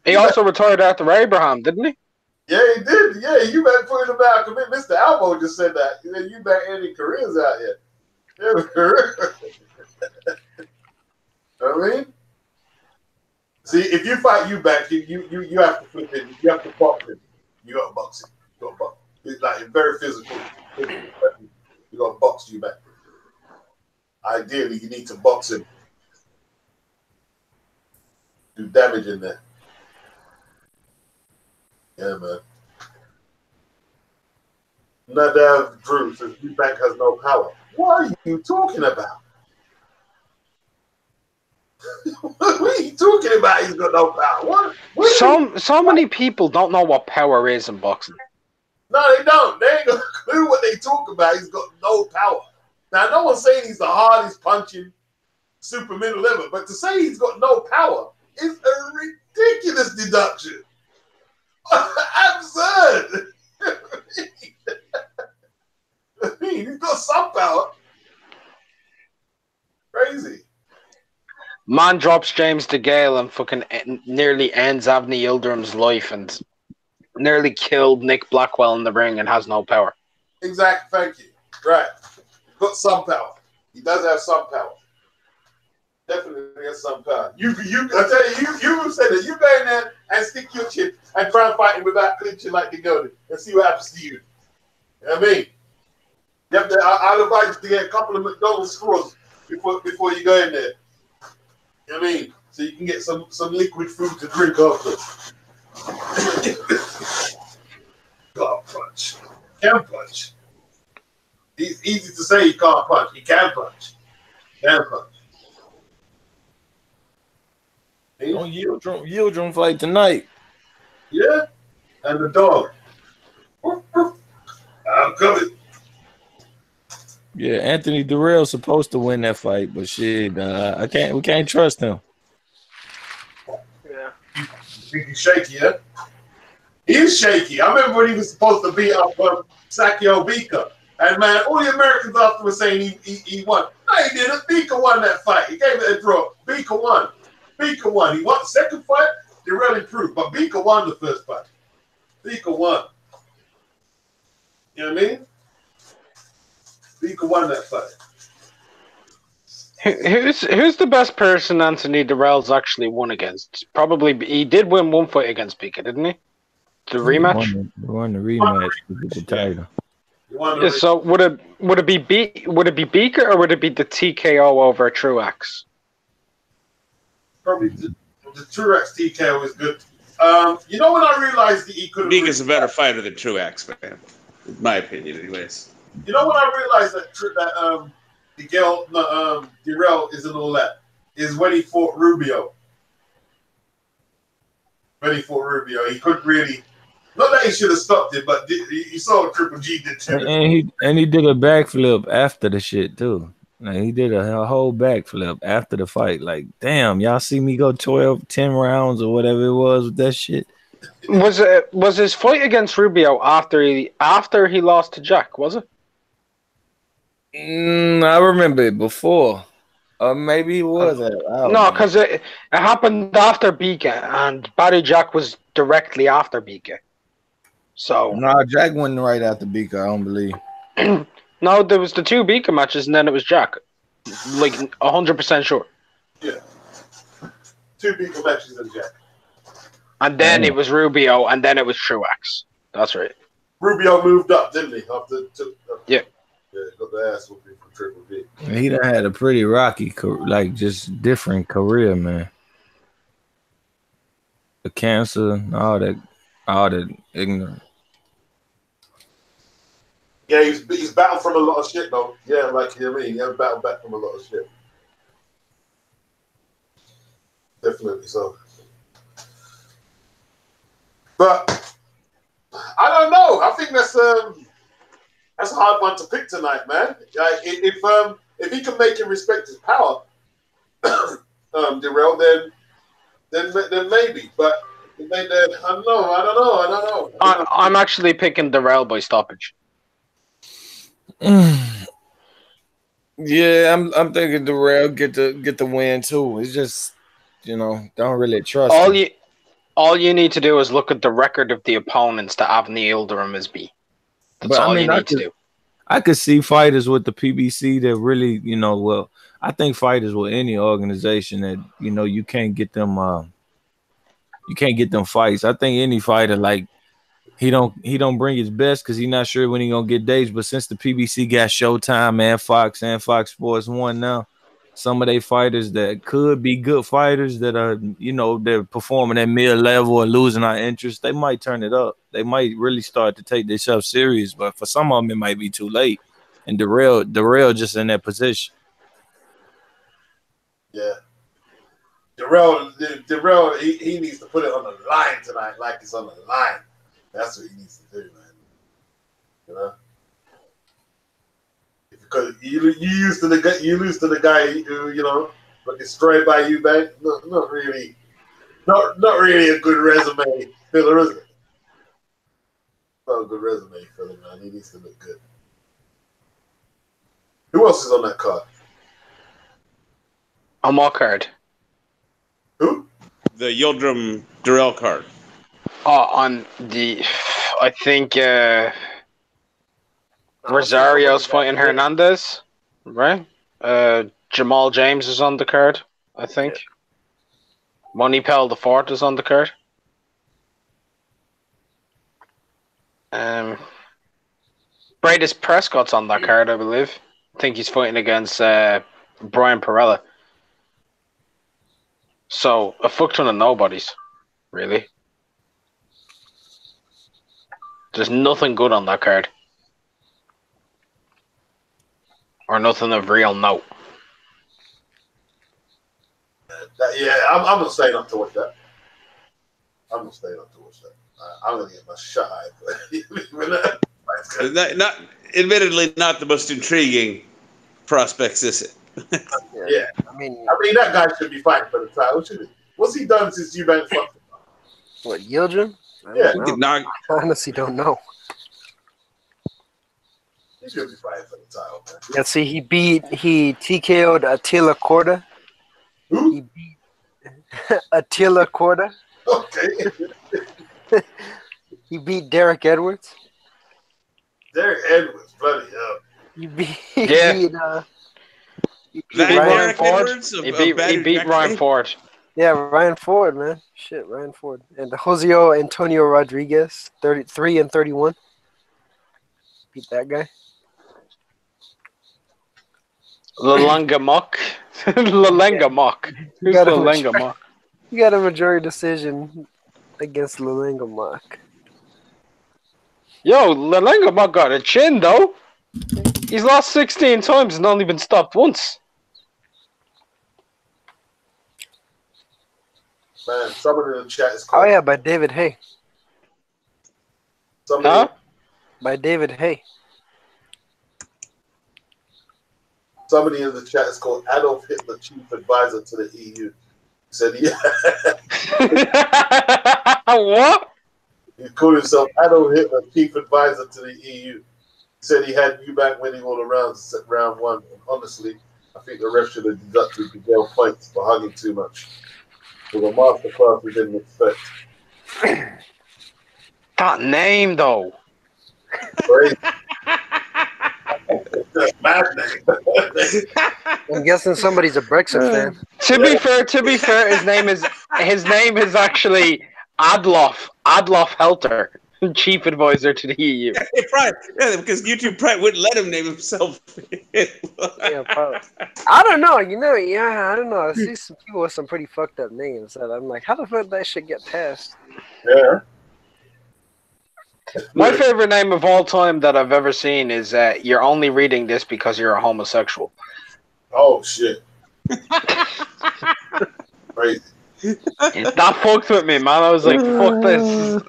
He also retired after Abraham, didn't he? Yeah, he did. Yeah, you back putting him out. Commit. Mr. Albo just said that. He said you back ending careers out here. Yeah, know what I mean? See, if you fight you back, you have to flip it. You have to box him. You got to box him. You got to box. It's like very physical. You got to box you back. Ideally, you need to box him. Do damage in there. Yeah, man. Nadav Drew says Eubank has no power. What are you talking about? What are you talking about? He's got no power. What So many people don't know what power is in boxing. No, they don't. They ain't got a clue what they talk about. He's got no power. Now, no one's saying he's the hardest punching super middle ever, but to say he's got no power is a ridiculous deduction. Absurd. I mean, he's got some power. Crazy. Man drops James Degale and fucking nearly ends Avni Yildirim's life and nearly killed Nick Blackwell in the ring and has no power. Exactly. Thank you. Right. He's got some power. He does have some power. Definitely has some power. I tell you, you said that. You go in there and stick your chin and try and fight him without clinching like the girl and see what happens to you. You know what I mean? You have to, I'd advise you to get a couple of McDonald's straws before you go in there. You know what I mean? So you can get some liquid food to drink after. God, punch. Can punch. It's easy to say he can't punch. He can punch. Can punch. On Yildirim fight tonight. Yeah? And the dog. I'm coming. Yeah, Anthony Durrell's supposed to win that fight, but shit, we can't trust him. Yeah. He's shaky, yeah? He is shaky. I remember when he was supposed to beat up Sakio Bika. And man, all the Americans after were saying he won. No, he didn't. Bika won that fight. He gave it a draw. Bika won. Bika won. He won the second fight. Durrell improved. But Bika won the first fight. Bika won. You know what I mean? Bika won that fight. Who's the best person Anthony Durrell's actually won against? Probably he did win one fight against Bika, didn't he? The rematch. He won the rematch with the title. Yeah, so would it be Bika or would it be the TKO over Truax? Probably the Truax TKO is good. You know when I realized that he could have... Bika's a better fighter than Truax, man. In my opinion, anyways. You know when I realized that Durrell isn't all that is when he fought Rubio. He couldn't really. Not that he should have stopped it, but you saw what Triple G did to him. And he did a backflip after the shit too. Like he did a whole backflip after the fight. Like, damn, y'all see me go 10 rounds or whatever it was with that shit. Was his fight against Rubio after he lost to Jack? Was it? I remember it before. Or maybe it was. No, because it happened after Bika, and Barry Jack was directly after Bika. So no, Jack went right after Bika. I don't believe. No, there was the two Bika matches, and then it was Jack. Like 100% sure. Yeah, two Bika matches and Jack. And then it was Rubio, and then it was Truax. That's right. Rubio moved up, didn't he? Yeah. Yeah, got the ass whooping from Triple G. He done had a pretty rocky, like just different career, man. The cancer, all that ignorance. Yeah, he's battled from a lot of shit though. Yeah, like you know what I mean, he has battled back from a lot of shit. Definitely so. But I don't know. I think that's a hard one to pick tonight, man. If he can make him respect his power, Durrell, then maybe. But I don't know. I'm actually picking Durrell by stoppage. Yeah, I'm thinking Durrell get the win too. It's just don't really trust him. All you need to do is look at the record of the opponents that Avni Ilderim is beat. That's all you need to do. I could see fighters with the PBC that really, I think fighters with any organization that, you can't get them fights. I think any fighter, like, he don't bring his best because he's not sure when he gonna get dates. But since the PBC got Showtime and Fox Sports 1 now, some of they fighters that could be good fighters that are, they're performing at mid-level or losing our interest, they might turn it up. They might really start to take themselves serious, but for some of them, it might be too late. And Durrell just in that position. Yeah. Durrell, he needs to put it on the line tonight, like it's on the line. That's what he needs to do, man. Because you lose to the guy who got destroyed by Eubank. Not really a good resume filler, is it? Not a good resume filler, man. He needs to look good. Who else is on that card? On what card? Who? The Yildirim Durrell card. On the, I think Rosario's fighting Hernandez, right? Jamal James is on the card, I think. Yeah. Moneypel the Fort is on the card. Bradis Prescott's on that card, I believe. I think he's fighting against Brian Perella. So, a fuck ton of nobodies, really. There's nothing good on that card. Or nothing of real note. I'm going to stay up to watch that. I'm going to get my shot. admittedly not the most intriguing prospects, is it? Yeah. I mean, that guy should be fighting for the title, shouldn't he? What's he done since Eubank fucked him? what, Yildirim? Yeah. He could knock. I honestly don't know. He should be fighting for the title, man. Yeah, see, he TKO'd Attila Korda. Who? He beat Attila Korda. Okay. He beat Derek Edwards. Derek Edwards, bloody hell. He beat, Yeah. he beat That Ryan Derek Ford. Edwards of He beat Battered Ryan Jack Ford. Yeah, Ryan Ford, man. Shit, Ryan Ford. And the Joseo Antonio Rodriguez, 33 and 31. Beat that guy. Lalenga Muck. Lalenga Muck. Who's got a Lalenga Muck? He got a majority decision against Lalenga Mock. Yo, Lalenga Muck got a chin, though. He's lost 16 times and only been stopped once. Man, someone in the chat is Oh, called. yeah, by David Hay. Somebody, Huh? By David Hay. somebody in the chat is called Adolf Hitler, chief advisor to the EU. He said What? he called himself Adolf Hitler, chief advisor to the EU. He said he had Eubank winning all the rounds except round one. And honestly, I think the ref should have deducted Degale points for hugging too much. It was a masterclass we didn't expect. That name, though. Crazy. That's mad name. I'm guessing somebody's a Brexit fan. To be fair, his name is actually Adolf Helter, chief advisor to the EU. Yeah, because YouTube probably wouldn't let him name himself. Yeah, probably. I don't know. I don't know. I see some people with some pretty fucked up names that I'm like, how the fuck did that shit get passed? Yeah. My favorite name of all time that I've ever seen is "You're only reading this because you're a homosexual." Oh shit. Crazy. That fucked with me, man. I was like, "Fuck this."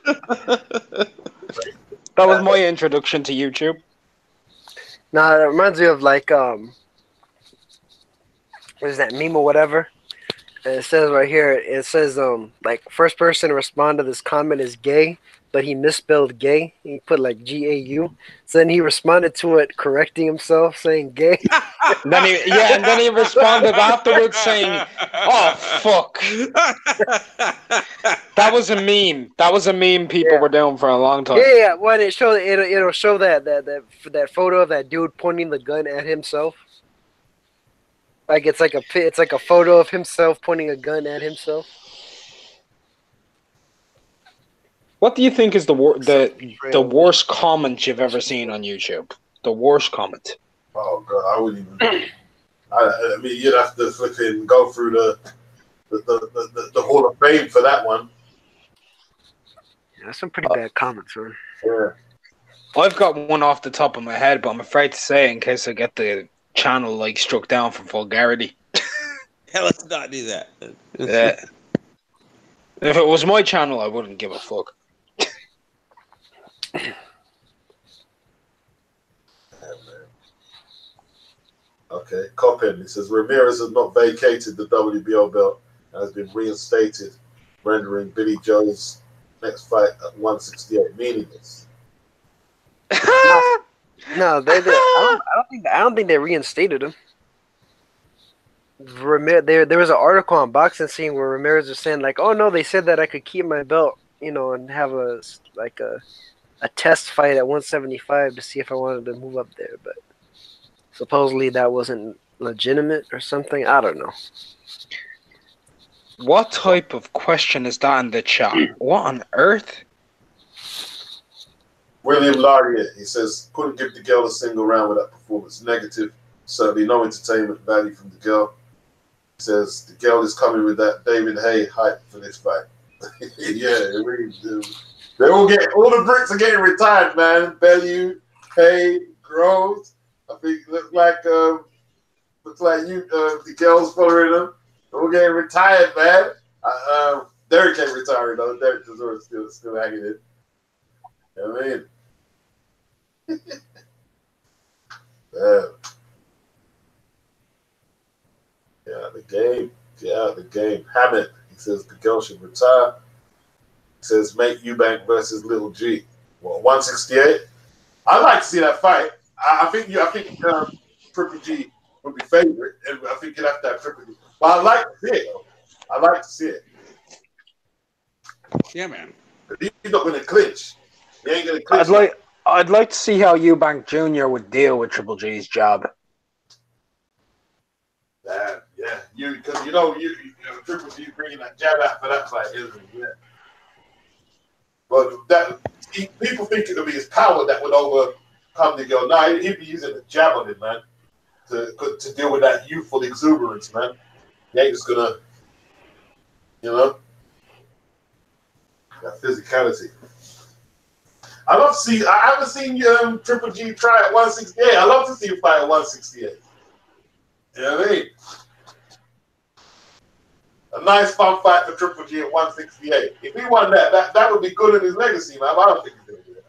That was my introduction to YouTube. Nah, it reminds me of like what is that meme or whatever? And it says right here, it says like first person to respond to this comment is gay, but he misspelled gay. He put like GAU. So then he responded to it, correcting himself, saying gay. And then he responded afterwards saying, "Oh fuck." That was a meme. That was a meme people were doing for a long time. Yeah. When it'll show that photo of that dude pointing the gun at himself. Like it's like a photo of himself pointing a gun at himself. What do you think is the worst comment you've ever seen on YouTube? The worst comment. Oh god, I wouldn't even. I mean, you'd have to flipping go through the Hall of Fame for that one. Yeah, that's some pretty bad comments, man. Yeah. I've got one off the top of my head, but I'm afraid to say in case I get the channel like struck down for vulgarity. Hell, let's not do that. Yeah. If it was my channel, I wouldn't give a fuck. Okay, Coppin. He says Ramirez has not vacated the WBO belt and has been reinstated, rendering Billy Joe's next fight at 168 meaningless. No, I don't think they reinstated him. There was an article on Boxing Scene where Ramirez was saying like, "Oh no, they said that I could keep my belt, and have a test fight at 175 to see if I wanted to move up there." But supposedly that wasn't legitimate or something. I don't know. What type of question is that in the chat? What on earth? William Laurier, he says, couldn't give Degale a single round with that performance. Negative. Certainly no entertainment value from Degale. He says, Degale is coming with that David Hay hype for this fight. Yeah, it really do. All the Brits are getting retired, man. Bellew, Hay, Groves. I think looks like you Degale's following them. They're all getting retired, man. Derek ain't retiring though. Derek is still hanging in. You know what I mean? Yeah. Yeah, the game. Yeah, the game. Hammett. He says Degale should retire. He says make Eubank versus Little G. Well, 168. I'd like to see that fight. I think Triple G would be favorite, and I think you'd have to have Triple G. But I'd like to see it, though. I'd like to see it. Yeah, man. He's not going to clinch. He ain't going to clinch. I'd like to see how Eubank Jr. would deal with Triple G's jab. Yeah, because you know Triple G bringing that jab out for that fight, isn't it? Yeah. But people think it'll be his power that would overcome the girl. No, he'd be using the jab on him, man, to deal with that youthful exuberance, man. He ain't just gonna, that physicality. I haven't seen Triple G try at 168. I love to see him fight at 168. You know what I mean? A nice fun fight for Triple G at 168. If he won that would be good in his legacy, man. But I don't think he's going to do it.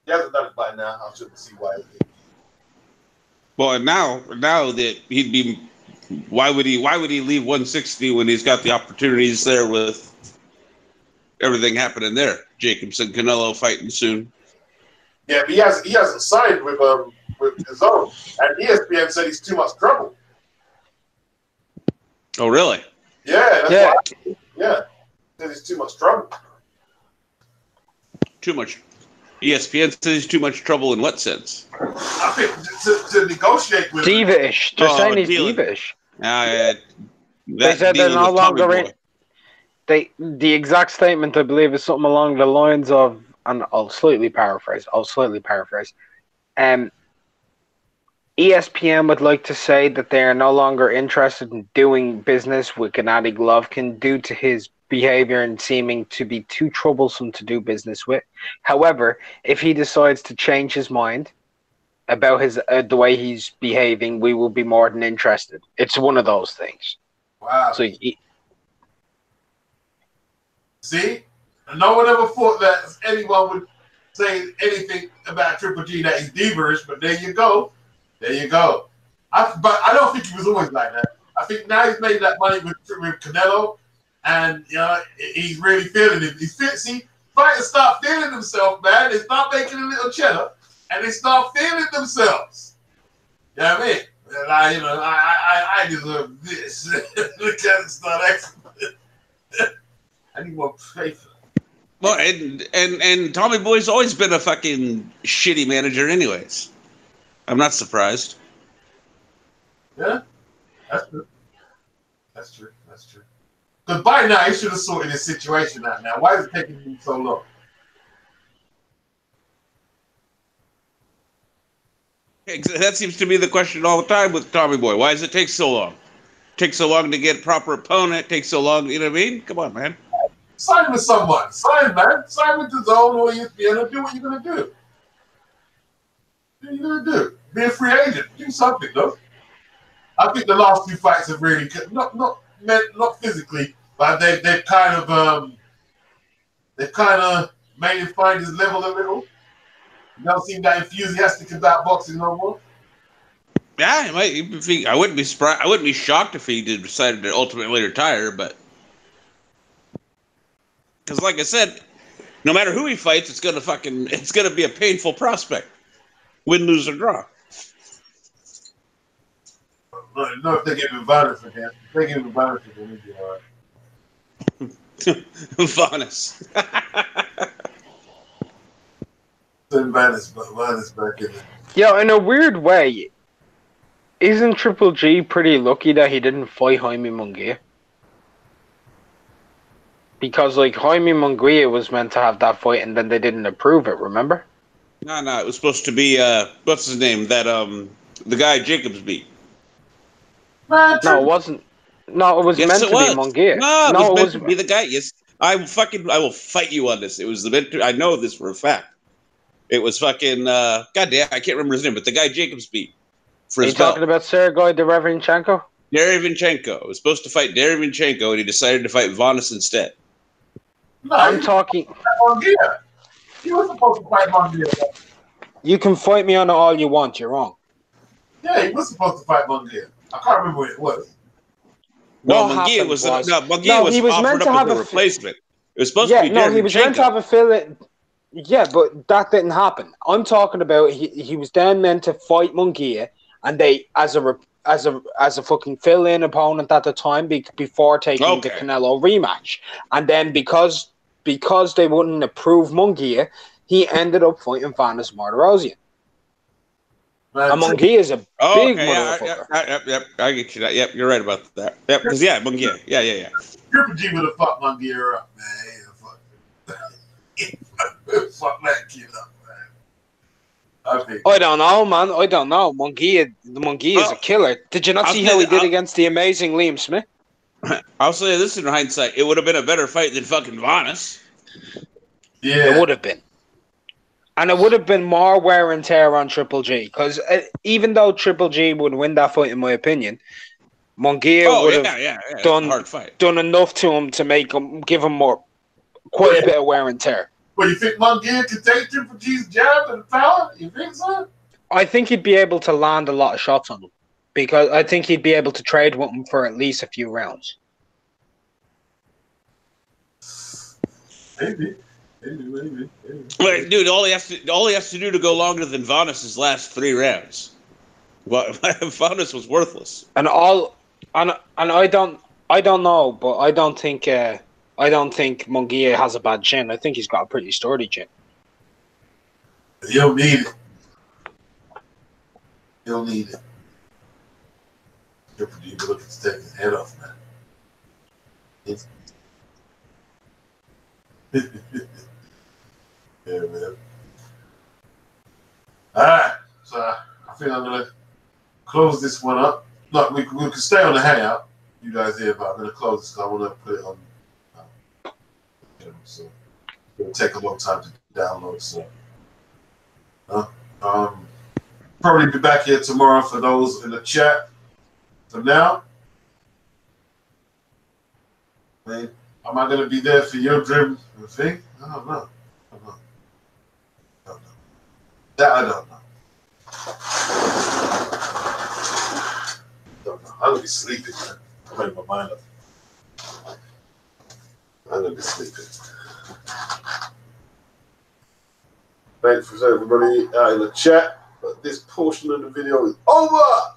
He hasn't done it by now. I shouldn't see why. Well, and now that he'd be, why would he leave 160 when he's got the opportunities there with everything happening there? Jacobs and Canelo fighting soon. Yeah, but he hasn't signed with his own, and ESPN said he's too much trouble. Oh, really? Yeah, that's why. Yeah, said he's too much trouble. Too much. ESPN says he's too much trouble in what sense? I think to negotiate with Diva-ish. They're saying he's diva-ish. They said they're no longer in. The exact statement, I believe, is something along the lines of, and I'll slightly paraphrase. ESPN would like to say that they are no longer interested in doing business with Gennady Golovkin due to his behavior and seeming to be too troublesome to do business with. However, if he decides to change his mind about the way he's behaving, we will be more than interested. It's one of those things. Wow. So see, no one ever thought that anyone would say anything about Triple G that he's diva-ish, but there you go. There you go. But I don't think he was always like that. I think now he's made that money with Canelo, and he's really feeling it. See, fighters start feeling themselves, man. They start making a little cheddar, and they start feeling themselves. You know what I mean? And I deserve this. It's not excellent. I need more faith. Well, and Tommy Boy's always been a fucking shitty manager, anyways. I'm not surprised. Yeah, that's true. That's true. Because by now, he should have sorted his situation out. Now, why is it taking him so long? That seems to be the question all the time with Tommy Boy. Why does it take so long? Takes so long to get a proper opponent. Takes so long, you know what I mean? Come on, man. Sign with someone. Sign, man. Sign with the zone or ESPN and do what you're going to do. What are you going to do? Be a free agent. Do something, though. I think the last two fights have really, not physically, but they've kind of made him find his level a little. You don't seem that enthusiastic about boxing no more. Yeah, I wouldn't be surprised. I wouldn't be shocked if he decided to ultimately retire, but because, like I said, no matter who he fights, it's gonna be a painful prospect, win, lose, or draw. No, if they give him Vanus again, he'd be all right. Vanus. Send Vanus back in there. Yeah, in a weird way, isn't Triple G pretty lucky that he didn't fight Jaime Munguia? Because, Jaime Munguia was meant to have that fight, and then they didn't approve it, remember? No, it was supposed to be, what's his name? That, the guy Jacobs beat. No, it wasn't. No, it was meant to be Munguia. No, it was meant to be the guy. Yes, I will fight you on this. It was I know this for a fact. It was fucking, goddamn, I can't remember his name, but the guy Jacobs beat. Are you talking about Sergei Derevinchenko? Derevinchenko. It was supposed to fight Derevinchenko, and he decided to fight Vanus instead. No, I'm talking. Munguia. He was supposed to fight Munguia. You can fight me on it all you want. You're wrong. Yeah, he was supposed to fight Munguia. I can't remember what it was. No, What Munguia happened was he was offered meant up to as have a a replacement. It was supposed to be he was meant to Derevyanchenko. have a fill. Yeah, but that didn't happen. I'm talking about he was then meant to fight Munguia, and they as a fucking fill-in opponent at the time before taking the Canelo rematch, and then because they wouldn't approve Munguia, he ended up fighting Vanes Martirosyan. And Munguia is a big motherfucker. Yep, I get you that. Yep, you're right about that. Yep, because Munguia. Yeah. Triple G would have fucked Munguia up, man. Fuck that kid up, man. I don't know, man. I don't know. Munguia is a killer. Did you not see how he did against the amazing Liam Smith? I'll say this in hindsight: it would have been a better fight than fucking Vanes. Yeah, it would have been. And it would have been more wear and tear on Triple G. Because even though Triple G would win that fight, in my opinion, Munguia would have done enough to him to give him quite a bit of wear and tear. But you think Munguia could take Triple G's jab and power? You think so? I think he'd be able to land a lot of shots on him. Because I think he'd be able to trade with him for at least a few rounds. Maybe. Wait, dude, all he has to do to go longer than Vanes' last 3 rounds. Vanes was worthless. And I don't know, but I don't think Munguia has a bad chin. I think he's got a pretty sturdy chin. He'll need it. He'll need it. Triple G looking to take his head off, man. Yeah, man. Alright, so I think I'm gonna close this one up. Look, we can stay on the hangout, you guys here, but I'm gonna close this because I want to put it on. So it'll take a long time to download. So, probably be back here tomorrow for those in the chat. So now, man, am I gonna be there for your dream thing? I don't know. That I don't know. I'm gonna be sleeping, man. I'm making my mind up. I'm gonna be sleeping. Thanks for everybody out in the chat. But this portion of the video is over.